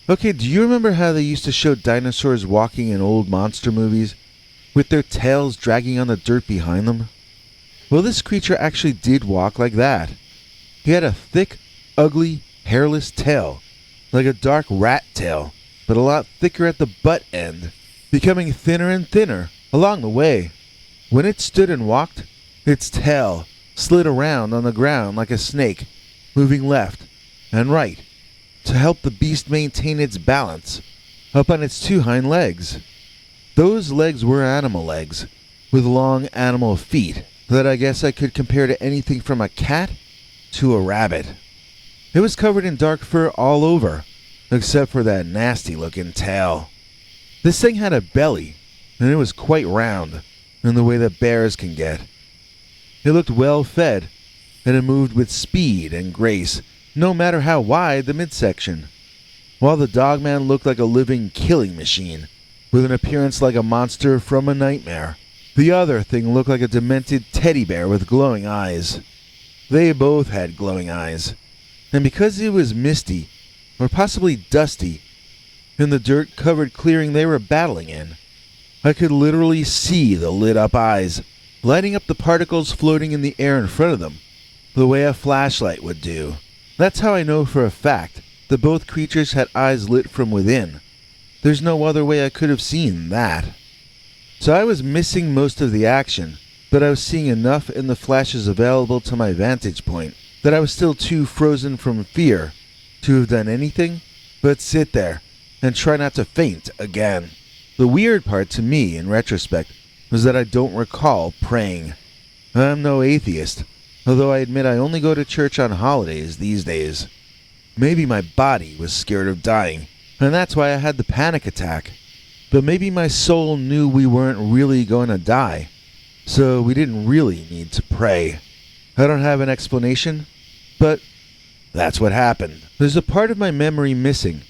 Okay, do you remember how they used to show dinosaurs walking in old monster movies, with their tails dragging on the dirt behind them? Well, this creature actually did walk like that. He had a thick, ugly, hairless tail, like a dark rat tail, but a lot thicker at the butt end, becoming thinner and thinner along the way. When it stood and walked, its tail slid around on the ground like a snake, moving left and right to help the beast maintain its balance up on its two hind legs. Those legs were animal legs, with long animal feet that I guess I could compare to anything from a cat to a rabbit. It was covered in dark fur all over, except for that nasty-looking tail. This thing had a belly, and it was quite round, in the way that bears can get. It looked well fed, and it moved with speed and grace, no matter how wide the midsection. While the Dogman looked like a living killing machine, with an appearance like a monster from a nightmare, the other thing looked like a demented teddy bear with glowing eyes. They both had glowing eyes, and because it was misty, or possibly dusty, in the dirt-covered clearing they were battling in, I could literally see the lit-up eyes lighting up the particles floating in the air in front of them, the way a flashlight would do. That's how I know for a fact that both creatures had eyes lit from within. There's no other way I could have seen that. So I was missing most of the action, but I was seeing enough in the flashes available to my vantage point that I was still too frozen from fear to have done anything but sit there and try not to faint again. The weird part to me, in retrospect, was that I don't recall praying. I'm no atheist, although I admit I only go to church on holidays these days. Maybe my body was scared of dying, and that's why I had the panic attack. But maybe my soul knew we weren't really going to die, so we didn't really need to pray. I don't have an explanation, but that's what happened. There's a part of my memory missing,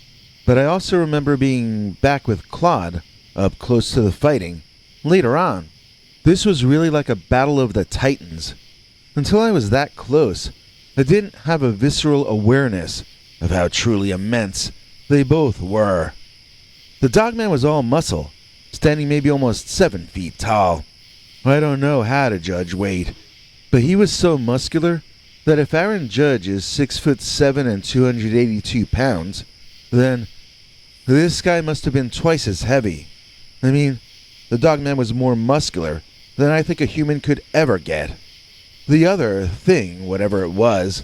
but I also remember being back with Claude, up close to the fighting, later on. This was really like a battle of the titans. Until I was that close, I didn't have a visceral awareness of how truly immense they both were. The Dogman was all muscle, standing maybe almost 7 feet tall. I don't know how to judge weight, but he was so muscular that if Aaron Judge is 6'7" and 282 pounds, then this guy must have been twice as heavy. I mean, the Dogman was more muscular than I think a human could ever get. The other thing, whatever it was,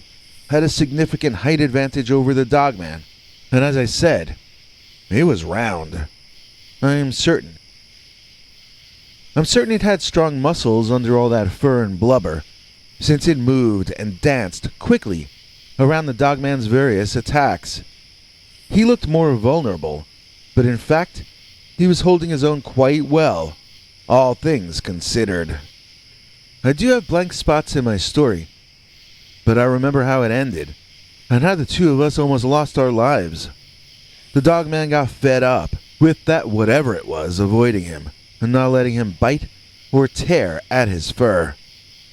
had a significant height advantage over the Dogman, and as I said, it was round. I'm certain it had strong muscles under all that fur and blubber, since it moved and danced quickly around the Dogman's various attacks. He looked more vulnerable, but in fact, he was holding his own quite well, all things considered. I do have blank spots in my story, but I remember how it ended, and how the two of us almost lost our lives. The Dogman got fed up with that whatever it was avoiding him, and not letting him bite or tear at his fur.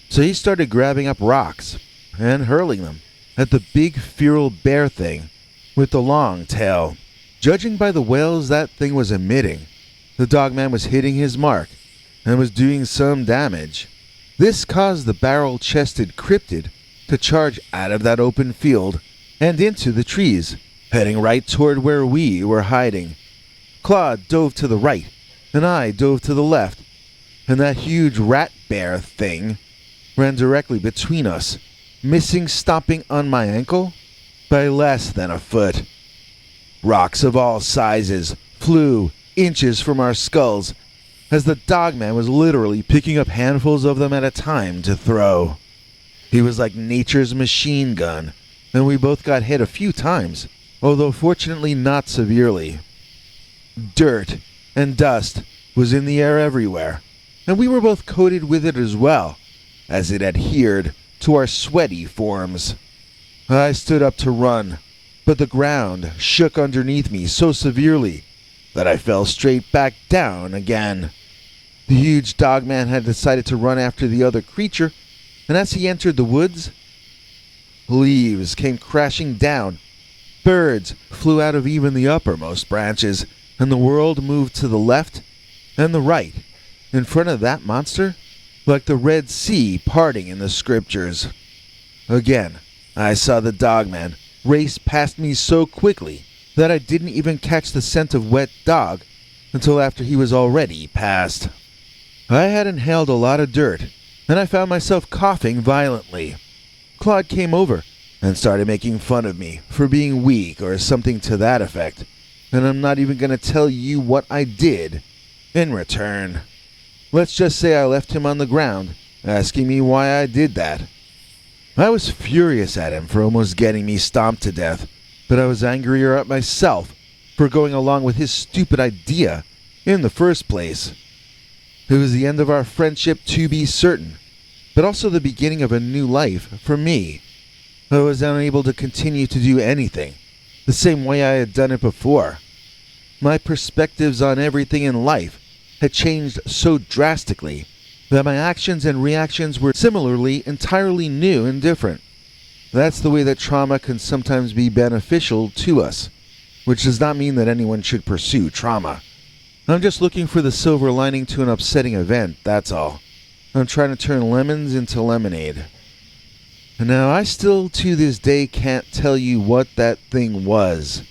So he started grabbing up rocks and hurling them at the big feral bear thing with the long tail. Judging by the wails that thing was emitting, the Dogman was hitting his mark and was doing some damage. This caused the barrel-chested cryptid to charge out of that open field and into the trees, heading right toward where we were hiding. Claude dove to the right, and I dove to the left, and that huge rat bear thing ran directly between us, missing stomping on my ankle by less than a foot. Rocks of all sizes flew inches from our skulls as the Dogman was literally picking up handfuls of them at a time to throw. He was like nature's machine gun, and we both got hit a few times, although fortunately not severely. Dirt and dust was in the air everywhere, and we were both coated with it as well, as it adhered to our sweaty forms. I stood up to run, but the ground shook underneath me so severely that I fell straight back down again. The huge Dogman had decided to run after the other creature, and as he entered the woods, leaves came crashing down. Birds flew out of even the uppermost branches, and the world moved to the left and the right, in front of that monster, like the Red Sea parting in the scriptures. Again, I saw the Dogman race past me so quickly that I didn't even catch the scent of wet dog until after he was already past. I had inhaled a lot of dirt, and I found myself coughing violently. Claude came over and started making fun of me for being weak or something to that effect, and I'm not even going to tell you what I did in return. Let's just say I left him on the ground, asking me why I did that. I was furious at him for almost getting me stomped to death, but I was angrier at myself for going along with his stupid idea in the first place. It was the end of our friendship to be certain, but also the beginning of a new life for me. I was unable to continue to do anything the same way I had done it before. My perspectives on everything in life had changed so drastically that my actions and reactions were similarly entirely new and different. That's the way that trauma can sometimes be beneficial to us, which does not mean that anyone should pursue trauma. I'm just looking for the silver lining to an upsetting event, that's all. I'm trying to turn lemons into lemonade. And now I still to this day can't tell you what that thing was.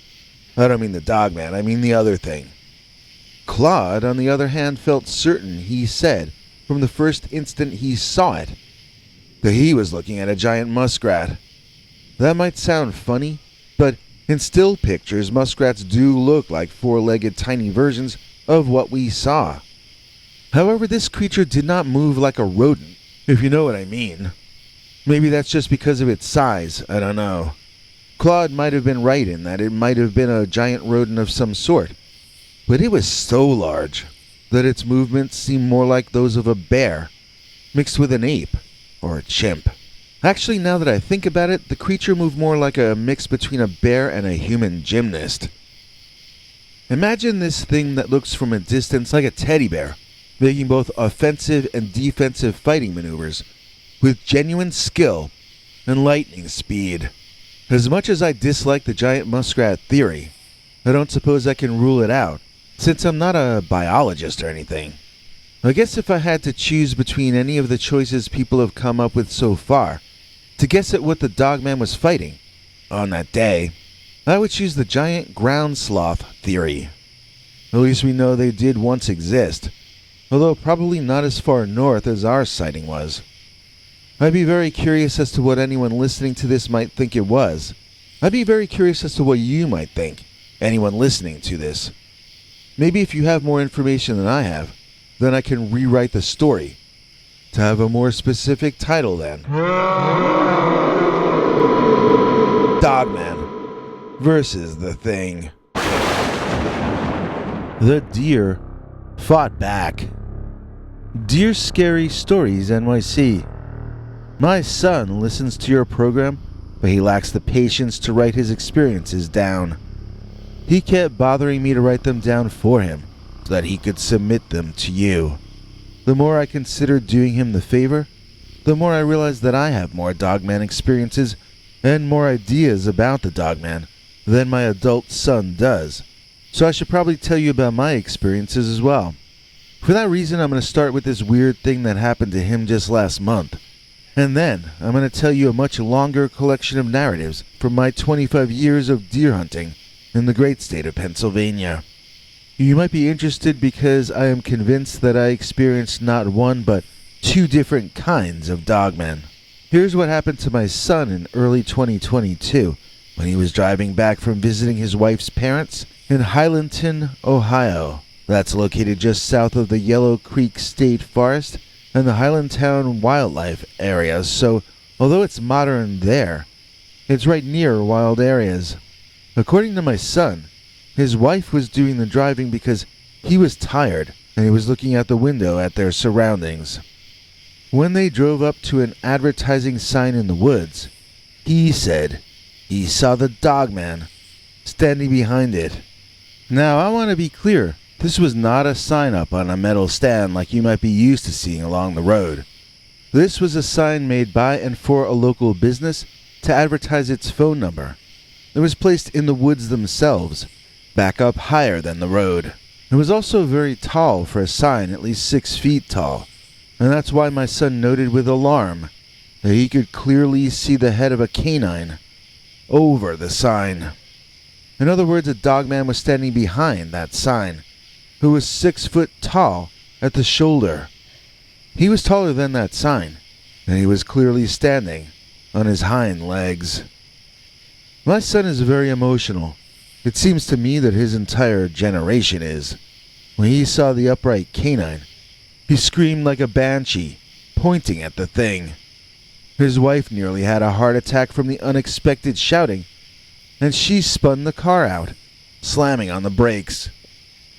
I don't mean the Dogman, I mean the other thing. Claude, on the other hand, felt certain, he said, from the first instant he saw it, that he was looking at a giant muskrat. That might sound funny, but in still pictures, muskrats do look like four-legged tiny versions of what we saw. However, this creature did not move like a rodent, if you know what I mean. Maybe that's just because of its size, I don't know. Claude might have been right in that it might have been a giant rodent of some sort, but it was so large that its movements seemed more like those of a bear, mixed with an ape, or a chimp. Actually, now that I think about it, the creature moved more like a mix between a bear and a human gymnast. Imagine this thing that looks from a distance like a teddy bear, making both offensive and defensive fighting maneuvers, with genuine skill and lightning speed. As much as I dislike the giant muskrat theory, I don't suppose I can rule it out, since I'm not a biologist or anything. I guess if I had to choose between any of the choices people have come up with so far, to guess at what the Dogman was fighting on that day, I would choose the giant ground sloth theory. At least we know they did once exist, although probably not as far north as our sighting was. I'd be very curious as to what anyone listening to this might think it was. I'd be very curious as to what you might think, anyone listening to this. Maybe if you have more information than I have, then I can rewrite the story to have a more specific title then. Dogman versus The Thing. The deer fought back. Dear Scary Stories NYC. My son listens to your program, but he lacks the patience to write his experiences down. He kept bothering me to write them down for him, so that he could submit them to you. The more I considered doing him the favor, the more I realized that I have more Dogman experiences and more ideas about the Dogman than my adult son does, so I should probably tell you about my experiences as well. For that reason, I'm going to start with this weird thing that happened to him just last month. And then, I'm going to tell you a much longer collection of narratives from my 25 years of deer hunting in the great state of Pennsylvania. You might be interested because I am convinced that I experienced not one but two different kinds of Dogman. Here's what happened to my son in early 2022 when he was driving back from visiting his wife's parents in Highlandton, Ohio. That's located just south of the Yellow Creek State Forest and the Highlandtown wildlife area, so although it's modern there, it's right near wild areas. According to my son, his wife was doing the driving because he was tired and he was looking out the window at their surroundings. When they drove up to an advertising sign in the woods, he said he saw the Dogman standing behind it. Now, I want to be clear. This was not a sign up on a metal stand like you might be used to seeing along the road. This was a sign made by and for a local business to advertise its phone number. It was placed in the woods themselves, back up higher than the road. It was also very tall for a sign, at least 6 feet tall, and that's why my son noted with alarm that he could clearly see the head of a canine over the sign. In other words, a Dogman was standing behind that sign, who was 6 foot tall at the shoulder. He was taller than that sign, and he was clearly standing on his hind legs. My son is very emotional. It seems to me that his entire generation is. When he saw the upright canine, he screamed like a banshee, pointing at the thing. His wife nearly had a heart attack from the unexpected shouting, and she spun the car out, slamming on the brakes.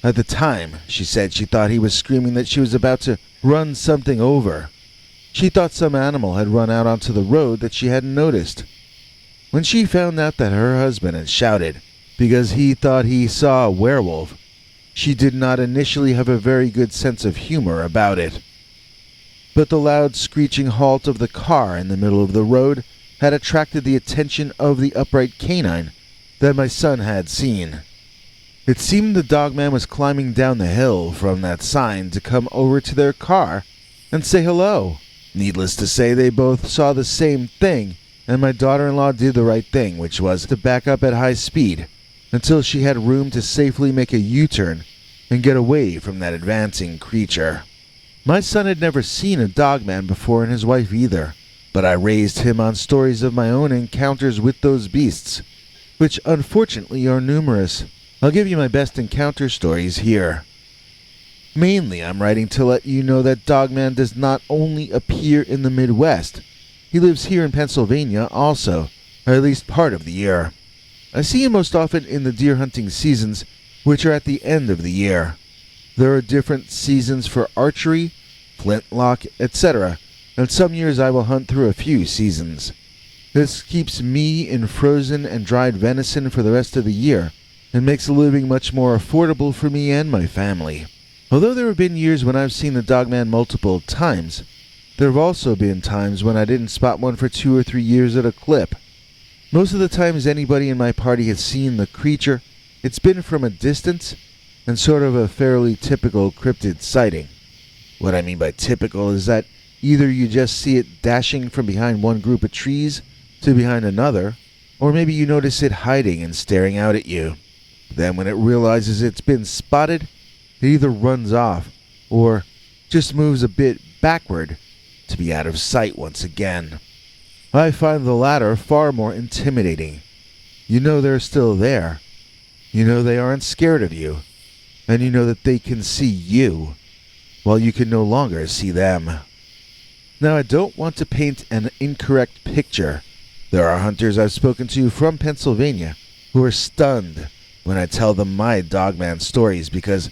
At the time, she said she thought he was screaming that she was about to run something over. She thought some animal had run out onto the road that she hadn't noticed. When she found out that her husband had shouted because he thought he saw a werewolf, she did not initially have a very good sense of humor about it. But the loud screeching halt of the car in the middle of the road had attracted the attention of the upright canine that my son had seen. It seemed the Dogman was climbing down the hill from that sign to come over to their car and say hello. Needless to say, they both saw the same thing, and my daughter-in-law did the right thing, which was to back up at high speed until she had room to safely make a U-turn and get away from that advancing creature. My son had never seen a dogman before, and his wife either, but I raised him on stories of my own encounters with those beasts, which unfortunately are numerous. I'll give you my best encounter stories here. Mainly, I'm writing to let you know that Dogman does not only appear in the Midwest. He lives here in Pennsylvania also, or at least part of the year. I see him most often in the deer hunting seasons, which are at the end of the year. There are different seasons for archery, flintlock, etc., and some years I will hunt through a few seasons. This keeps me in frozen and dried venison for the rest of the year, and makes the living much more affordable for me and my family. Although there have been years when I've seen the dogman multiple times, there have also been times when I didn't spot one for 2 or 3 years at a clip. Most of the times anybody in my party has seen the creature, it's been from a distance and sort of a fairly typical cryptid sighting. What I mean by typical is that either you just see it dashing from behind one group of trees to behind another, or maybe you notice it hiding and staring out at you. Then when it realizes it's been spotted, it either runs off or just moves a bit backward to be out of sight once again. I find the latter far more intimidating. You know they're still there. You know they aren't scared of you. And you know that they can see you, while you can no longer see them. Now, I don't want to paint an incorrect picture. There are hunters I've spoken to from Pennsylvania who are stunned when I tell them my dogman stories because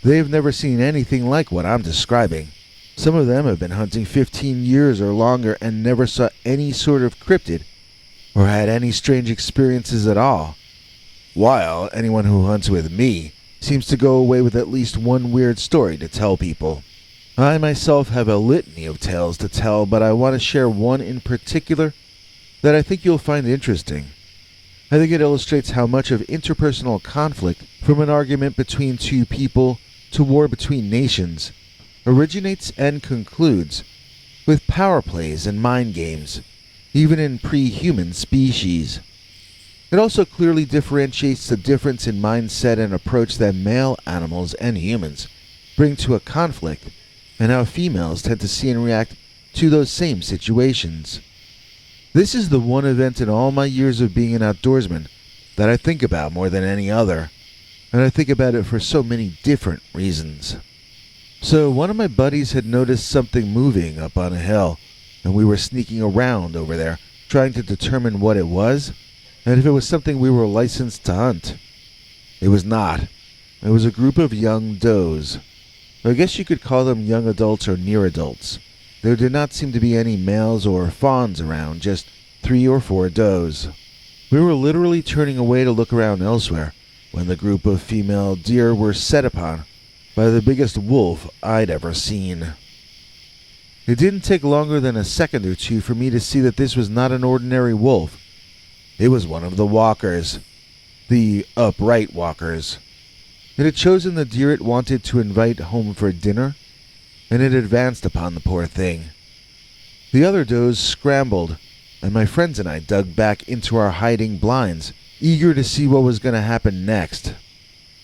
they've never seen anything like what I'm describing. Some of them have been hunting 15 years or longer and never saw any sort of cryptid or had any strange experiences at all, while anyone who hunts with me seems to go away with at least one weird story to tell people. I myself have a litany of tales to tell, but I want to share one in particular that I think you'll find interesting. I think it illustrates how much of interpersonal conflict, from an argument between two people to war between nations, originates and concludes with power plays and mind games, even in pre-human species. It also clearly differentiates the difference in mindset and approach that male animals and humans bring to a conflict, and how females tend to see and react to those same situations. This is the one event in all my years of being an outdoorsman that I think about more than any other, and I think about it for so many different reasons. So one of my buddies had noticed something moving up on a hill, and we were sneaking around over there, trying to determine what it was, and if it was something we were licensed to hunt. It was not. It was a group of young does. I guess you could call them young adults or near adults. There did not seem to be any males or fawns around, just 3 or 4 does. We were literally turning away to look around elsewhere, when the group of female deer were set upon by the biggest wolf I'd ever seen. It didn't take longer than a second or two for me to see that this was not an ordinary wolf. It was one of the walkers. The upright walkers. It had chosen the deer it wanted to invite home for dinner, and it advanced upon the poor thing. The other does scrambled, and my friends and I dug back into our hiding blinds, eager to see what was going to happen next.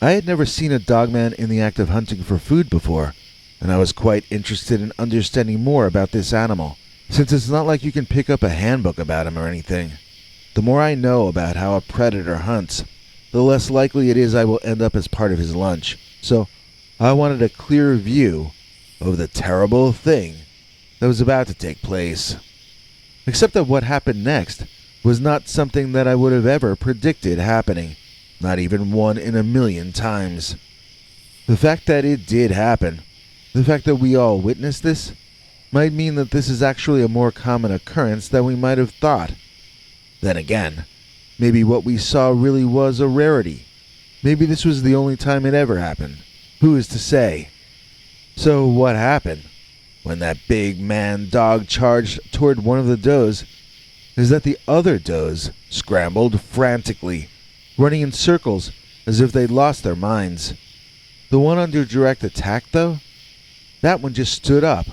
I had never seen a dogman in the act of hunting for food before, and I was quite interested in understanding more about this animal, since it's not like you can pick up a handbook about him or anything. The more I know about how a predator hunts, the less likely it is I will end up as part of his lunch. So I wanted a clear view of the terrible thing that was about to take place. Except that what happened next was not something that I would have ever predicted happening, not even 1 in a million times. The fact that it did happen, the fact that we all witnessed this, might mean that this is actually a more common occurrence than we might have thought. Then again, maybe what we saw really was a rarity. Maybe this was the only time it ever happened. Who is to say? So what happened when that big man dog charged toward one of the does is that the other does scrambled frantically, running in circles as if they'd lost their minds. The one under direct attack, though, that one just stood up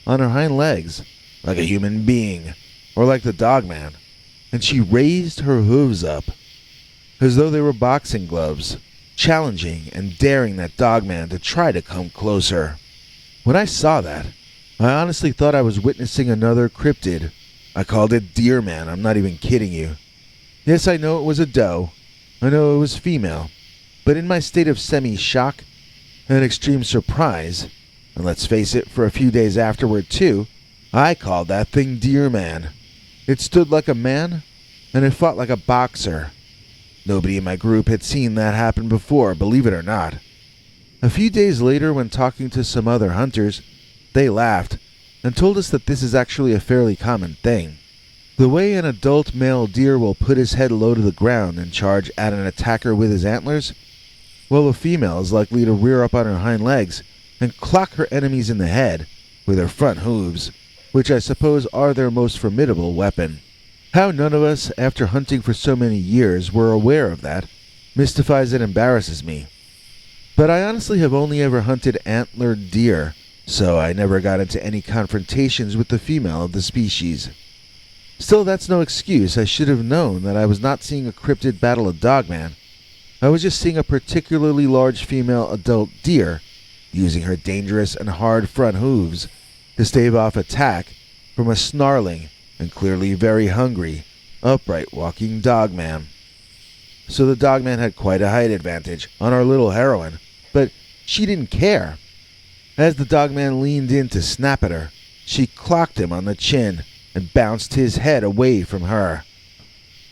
on her hind legs, like a human being, or like the Dogman, and she raised her hooves up, as though they were boxing gloves, challenging and daring that Dogman to try to come closer. When I saw that, I honestly thought I was witnessing another cryptid. I called it Deer Man, I'm not even kidding you. Yes, I know it was a doe. I know it was female. But in my state of semi-shock and extreme surprise, and let's face it, for a few days afterward too, I called that thing Deer Man. It stood like a man, and it fought like a boxer. Nobody in my group had seen that happen before, believe it or not. A few days later, when talking to some other hunters, they laughed and told us that this is actually a fairly common thing. The way an adult male deer will put his head low to the ground and charge at an attacker with his antlers, well, a female is likely to rear up on her hind legs and clock her enemies in the head with her front hooves, which I suppose are their most formidable weapon. How none of us, after hunting for so many years, were aware of that mystifies and embarrasses me. But I honestly have only ever hunted antlered deer, so I never got into any confrontations with the female of the species. Still, that's no excuse. I should have known that I was not seeing a cryptid battle a Dogman. I was just seeing a particularly large female adult deer using her dangerous and hard front hooves to stave off attack from a snarling and clearly very hungry, upright walking Dogman. So the Dogman had quite a height advantage on our little heroine, but she didn't care. As the Dogman leaned in to snap at her, she clocked him on the chin and bounced his head away from her.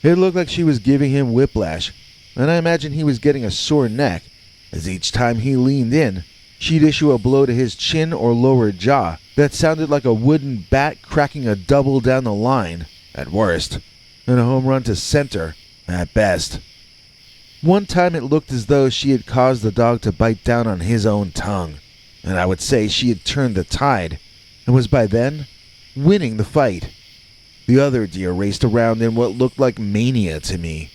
It looked like she was giving him whiplash, and I imagine he was getting a sore neck, as each time he leaned in, she'd issue a blow to his chin or lower jaw that sounded like a wooden bat cracking a double down the line, at worst, and a home run to center, at best. One time it looked as though she had caused the dog to bite down on his own tongue, and I would say she had turned the tide, and was by then winning the fight. The other deer raced around in what looked like mania to me,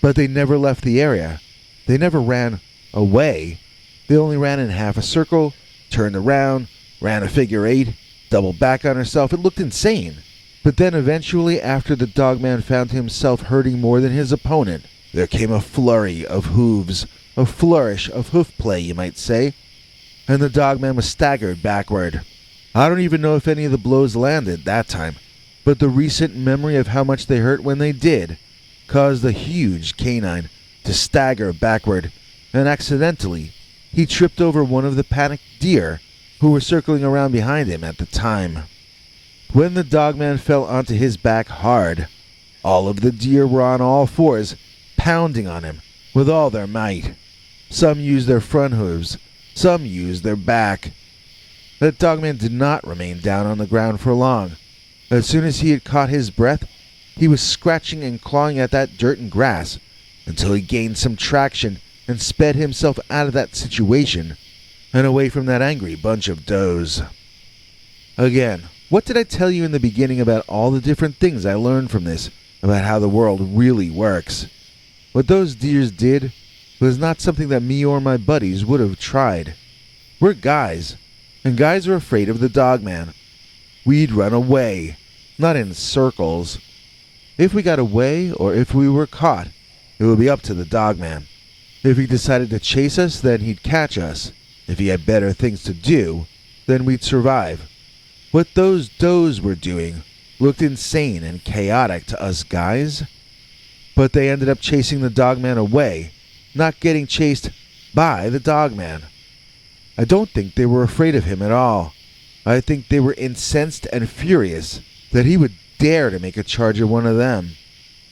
but they never left the area. They never ran away. They only ran in half a circle, turned around, ran a figure eight, doubled back on herself. It looked insane. But then eventually, after the Dogman found himself hurting more than his opponent, there came a flurry of hooves, a flourish of hoof play, you might say, and the Dogman was staggered backward. I don't even know if any of the blows landed that time, but the recent memory of how much they hurt when they did caused the huge canine to stagger backward, and accidentally, he tripped over one of the panicked deer who were circling around behind him at the time. When the Dogman fell onto his back hard, all of the deer were on all fours, pounding on him with all their might. Some used their front hooves, some used their back. That Dogman did not remain down on the ground for long. As soon as he had caught his breath, he was scratching and clawing at that dirt and grass until he gained some traction and sped himself out of that situation and away from that angry bunch of does. Again, what did I tell you in the beginning about all the different things I learned from this, about how the world really works? What those deers did was not something that me or my buddies would have tried. We're guys, and guys are afraid of the Dogman. We'd run away, not in circles. If we got away or if we were caught, it would be up to the Dogman. If he decided to chase us, then he'd catch us. If he had better things to do, then we'd survive. What those does were doing looked insane and chaotic to us guys, but they ended up chasing the Dogman away, not getting chased by the Dogman. I don't think they were afraid of him at all. I think they were incensed and furious that he would dare to make a charge at one of them.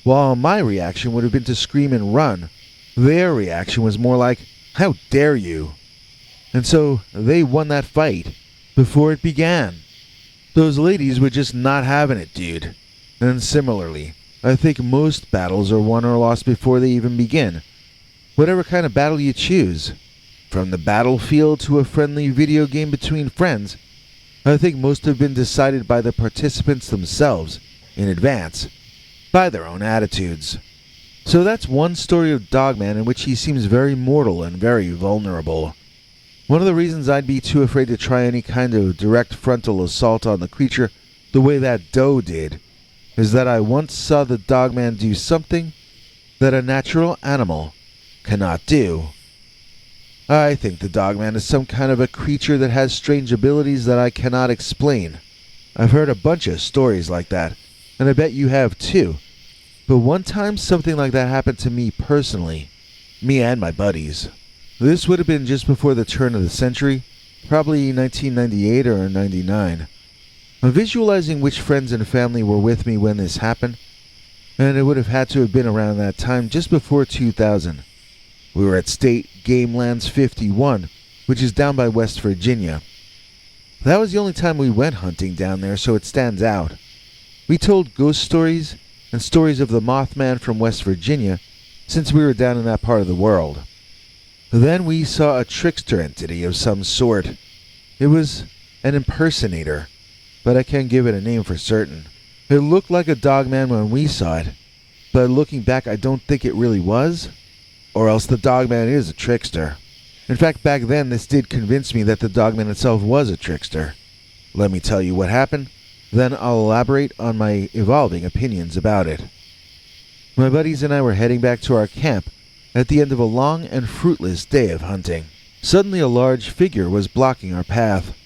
While my reaction would have been to scream and run, their reaction was more like, "How dare you?" And so they won that fight before it began. Those ladies were just not having it, dude. And similarly, I think most battles are won or lost before they even begin. Whatever kind of battle you choose. From the battlefield to a friendly video game between friends, I think most have been decided by the participants themselves, in advance, by their own attitudes. So that's one story of Dogman in which he seems very mortal and very vulnerable. One of the reasons I'd be too afraid to try any kind of direct frontal assault on the creature the way that doe did is that I once saw the Dogman do something that a natural animal cannot do. I think the Dogman is some kind of a creature that has strange abilities that I cannot explain. I've heard a bunch of stories like that, and I bet you have too. But one time something like that happened to me personally. Me and my buddies. This would have been just before the turn of the century, probably 1998 or 99. I'm visualizing which friends and family were with me when this happened, and it would have had to have been around that time, just before 2000. We were at State Game Lands 51, which is down by West Virginia. That was the only time we went hunting down there, so it stands out. We told ghost stories and stories of the Mothman from West Virginia, since we were down in that part of the world. Then we saw a trickster entity of some sort. It was an impersonator, but I can't give it a name for certain. It looked like a Dogman when we saw it, but looking back I don't think it really was, or else the Dogman is a trickster. In fact, back then this did convince me that the Dogman itself was a trickster. Let me tell you what happened, then I'll elaborate on my evolving opinions about it. My buddies and I were heading back to our camp at the end of a long and fruitless day of hunting. Suddenly a large figure was blocking our path.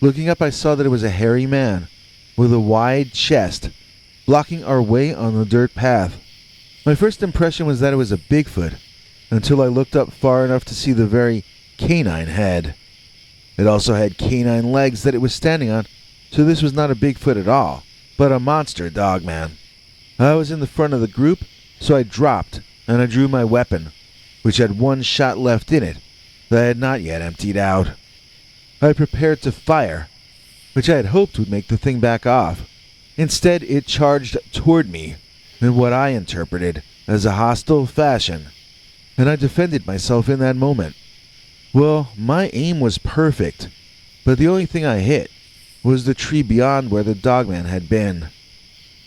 Looking up, I saw that it was a hairy man with a wide chest blocking our way on the dirt path. My first impression was that it was a Bigfoot, until I looked up far enough to see the very canine head. It also had canine legs that it was standing on, so this was not a Bigfoot at all, but a monster Dogman. I was in the front of the group, so I dropped and I drew my weapon, which had one shot left in it that I had not yet emptied out. I prepared to fire, which I had hoped would make the thing back off. Instead, it charged toward me in what I interpreted as a hostile fashion, and I defended myself in that moment. Well, my aim was perfect, but the only thing I hit was the tree beyond where the Dogman had been.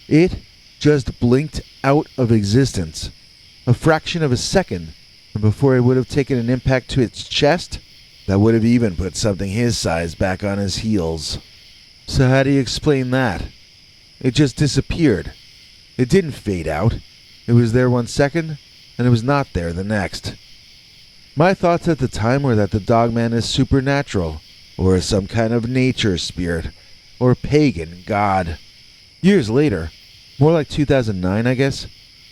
It just blinked out of existence, a fraction of a second, and before it would have taken an impact to its chest, that would have even put something his size back on his heels. So how do you explain that? It just disappeared. It didn't fade out. It was there 1 second, and it was not there the next. My thoughts at the time were that the Dogman is supernatural, or some kind of nature spirit, or pagan god. Years later, more like 2009 I guess,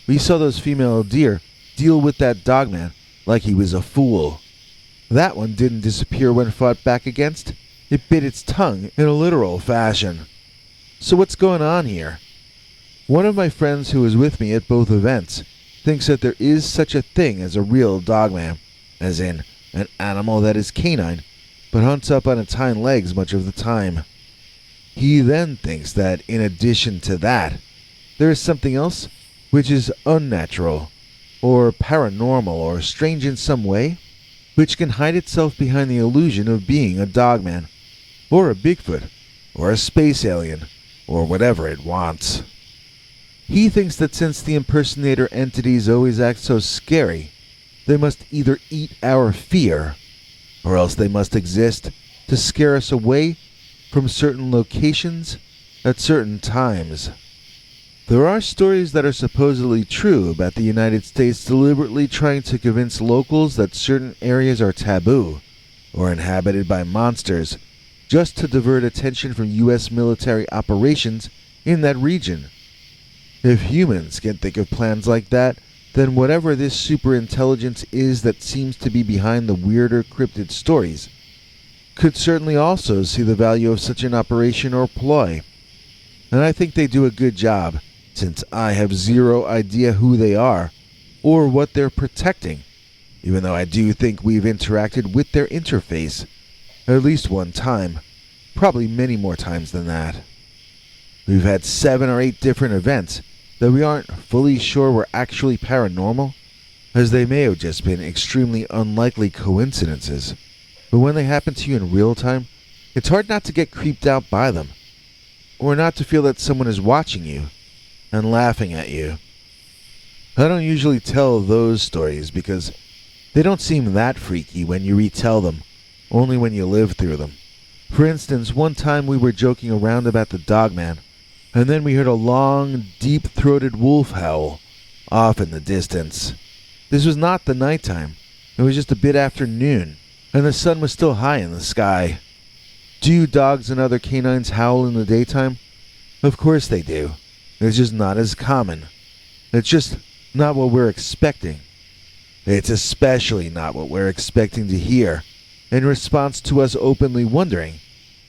we saw those female deer deal with that Dogman like he was a fool. That one didn't disappear when fought back against. It bit its tongue in a literal fashion. So what's going on here? One of my friends who was with me at both events thinks that there is such a thing as a real Dogman, as in an animal that is canine, but hunts up on its hind legs much of the time. He then thinks that in addition to that, there is something else which is unnatural, or paranormal, or strange in some way, which can hide itself behind the illusion of being a Dogman, or a Bigfoot, or a space alien, or whatever it wants. He thinks that since the impersonator entities always act so scary, they must either eat our fear, or else they must exist to scare us away from certain locations at certain times. There are stories that are supposedly true about the United States deliberately trying to convince locals that certain areas are taboo, or inhabited by monsters, just to divert attention from U.S. military operations in that region. If humans can think of plans like that, then whatever this superintelligence is that seems to be behind the weirder cryptid stories could certainly also see the value of such an operation or ploy. And I think they do a good job, since I have zero idea who they are or what they're protecting, even though I do think we've interacted with their interface at least one time, probably many more times than that. We've had 7 or 8 different events that we aren't fully sure were actually paranormal, as they may have just been extremely unlikely coincidences. But when they happen to you in real time, it's hard not to get creeped out by them, or not to feel that someone is watching you and laughing at you. I don't usually tell those stories because they don't seem that freaky when you retell them, only when you live through them. For instance, one time we were joking around about the Dogman, and then we heard a long, deep-throated wolf howl off in the distance. This was not the nighttime. It was just a bit after noon, and the sun was still high in the sky. Do you dogs and other canines howl in the daytime? Of course they do. It's just not as common. It's just not what we're expecting. It's especially not what we're expecting to hear, in response to us openly wondering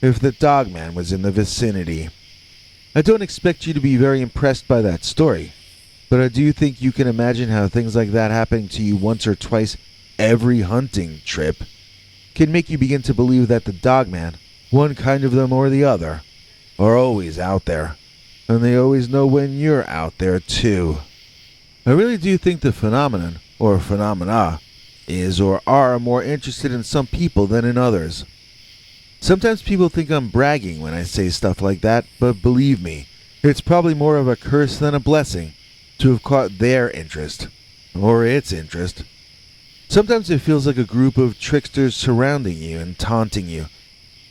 if the Dogman was in the vicinity. I don't expect you to be very impressed by that story, but I do think you can imagine how things like that happening to you once or twice every hunting trip can make you begin to believe that the Dogman, one kind of them or the other, are always out there, and they always know when you're out there too. I really do think the phenomenon, or phenomena, is or are more interested in some people than in others. Sometimes people think I'm bragging when I say stuff like that, but believe me, it's probably more of a curse than a blessing to have caught their interest, or its interest. Sometimes it feels like a group of tricksters surrounding you and taunting you,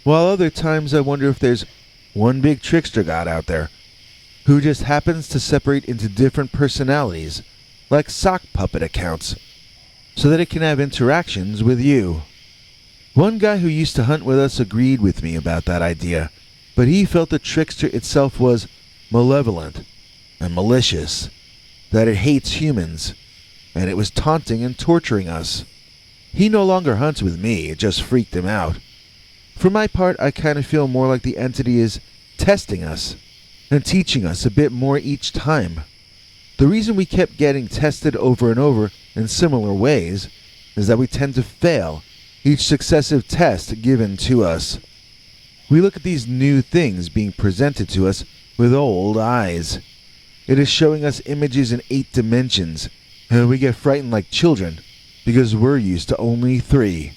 while other times I wonder if there's one big trickster god out there who just happens to separate into different personalities, like sock puppet accounts, so that it can have interactions with you. One guy who used to hunt with us agreed with me about that idea, but he felt the trickster itself was malevolent and malicious, that it hates humans, and it was taunting and torturing us. He no longer hunts with me, it just freaked him out. For my part, I kind of feel more like the entity is testing us and teaching us a bit more each time. The reason we kept getting tested over and over in similar ways is that we tend to fail each successive test given to us. We look at these new things being presented to us with old eyes. It is showing us images in 8 dimensions, and we get frightened like children because we're used to only 3.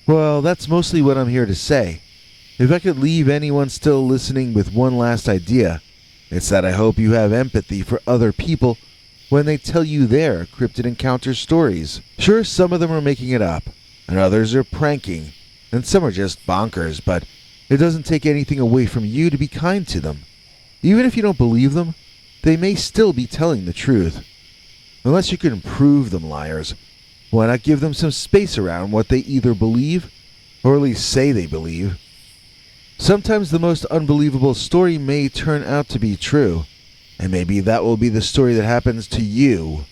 Well, that's mostly what I'm here to say. If I could leave anyone still listening with one last idea, it's that I hope you have empathy for other people when they tell you their cryptid encounter stories. Sure, some of them are making it up, and others are pranking, and some are just bonkers, but it doesn't take anything away from you to be kind to them. Even if you don't believe them, they may still be telling the truth. Unless you can prove them liars, why not give them some space around what they either believe, or at least say they believe? Sometimes the most unbelievable story may turn out to be true, and maybe that will be the story that happens to you,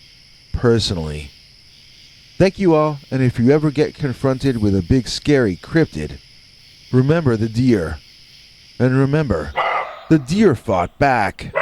personally. Thank you all, and if you ever get confronted with a big scary cryptid, remember the deer. And remember, the deer fought back.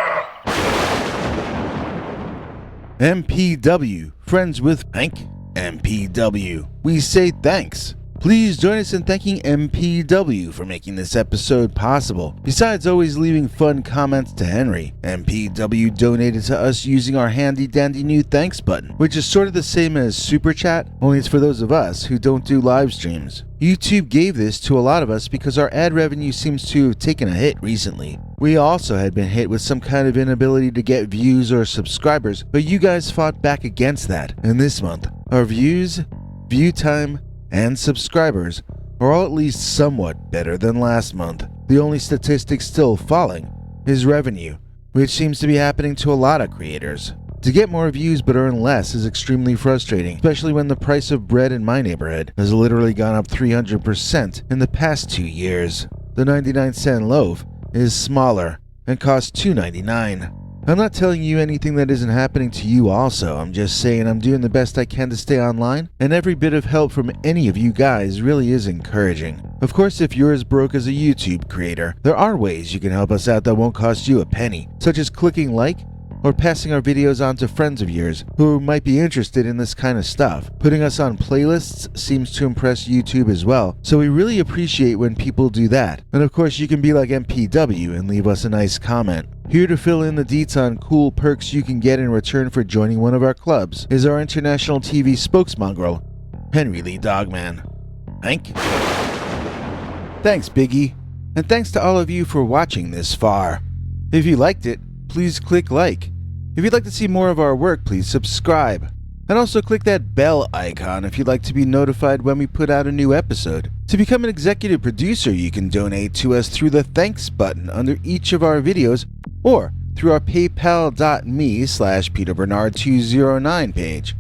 MPW, Friends with Hank. MPW, we say thanks. Please join us in thanking MPW for making this episode possible. Besides always leaving fun comments to Henrey, MPW donated to us using our handy dandy new thanks button, which is sort of the same as Super Chat, only it's for those of us who don't do live streams. YouTube gave this to a lot of us because our ad revenue seems to have taken a hit recently. We also had been hit with some kind of inability to get views or subscribers, but you guys fought back against that, and this month, our views, view time, and subscribers are all at least somewhat better than last month. The only statistic still falling is revenue, which seems to be happening to a lot of creators. To get more views but earn less is extremely frustrating, especially when the price of bread in my neighborhood has literally gone up 300% in the past 2 years. The 99-cent loaf is smaller and costs $2.99. I'm not telling you anything that isn't happening to you also. I'm just saying I'm doing the best I can to stay online, and every bit of help from any of you guys really is encouraging. Of course, if you're as broke as a YouTube creator, there are ways you can help us out that won't cost you a penny, such as clicking like or passing our videos on to friends of yours who might be interested in this kind of stuff. Putting us on playlists seems to impress YouTube as well, so we really appreciate when people do that. And of course, you can be like MPW and leave us a nice comment. Here to fill in the deets on cool perks you can get in return for joining one of our clubs is our international TV spokesmongrel, Henrey Lee Dogman. Hank? Thanks, Biggie. And thanks to all of you for watching this far. If you liked it, please click like. If you'd like to see more of our work, please subscribe. And also click that bell icon if you'd like to be notified when we put out a new episode. To become an executive producer, you can donate to us through the thanks button under each of our videos or through our paypal.me/PeterBernard209 page.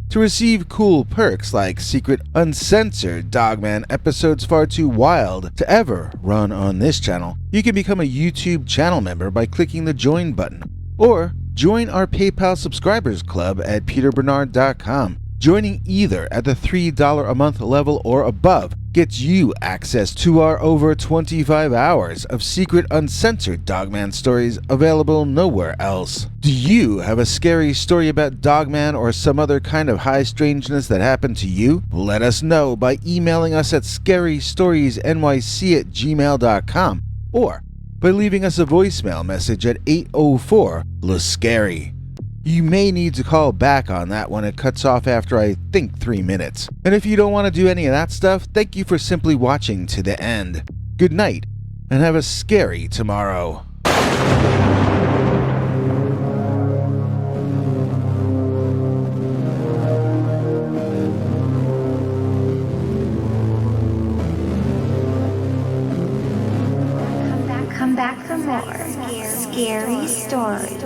To receive cool perks like secret uncensored Dogman episodes far too wild to ever run on this channel, you can become a YouTube channel member by clicking the join button. Or join our PayPal subscribers club at peterbernard.com. Joining either at the $3 a month level or above gets you access to our over 25 hours of secret uncensored Dogman stories available nowhere else. Do you have a scary story about Dogman or some other kind of high strangeness that happened to you? Let us know by emailing us at scarystoriesnyc@gmail.com or by leaving us a voicemail message at 804-LA-SCARY. You may need to call back on that when it cuts off after I think 3 minutes. And if you don't want to do any of that stuff, thank you for simply watching to the end. Good night, and have a scary tomorrow. Come back for more scary stories.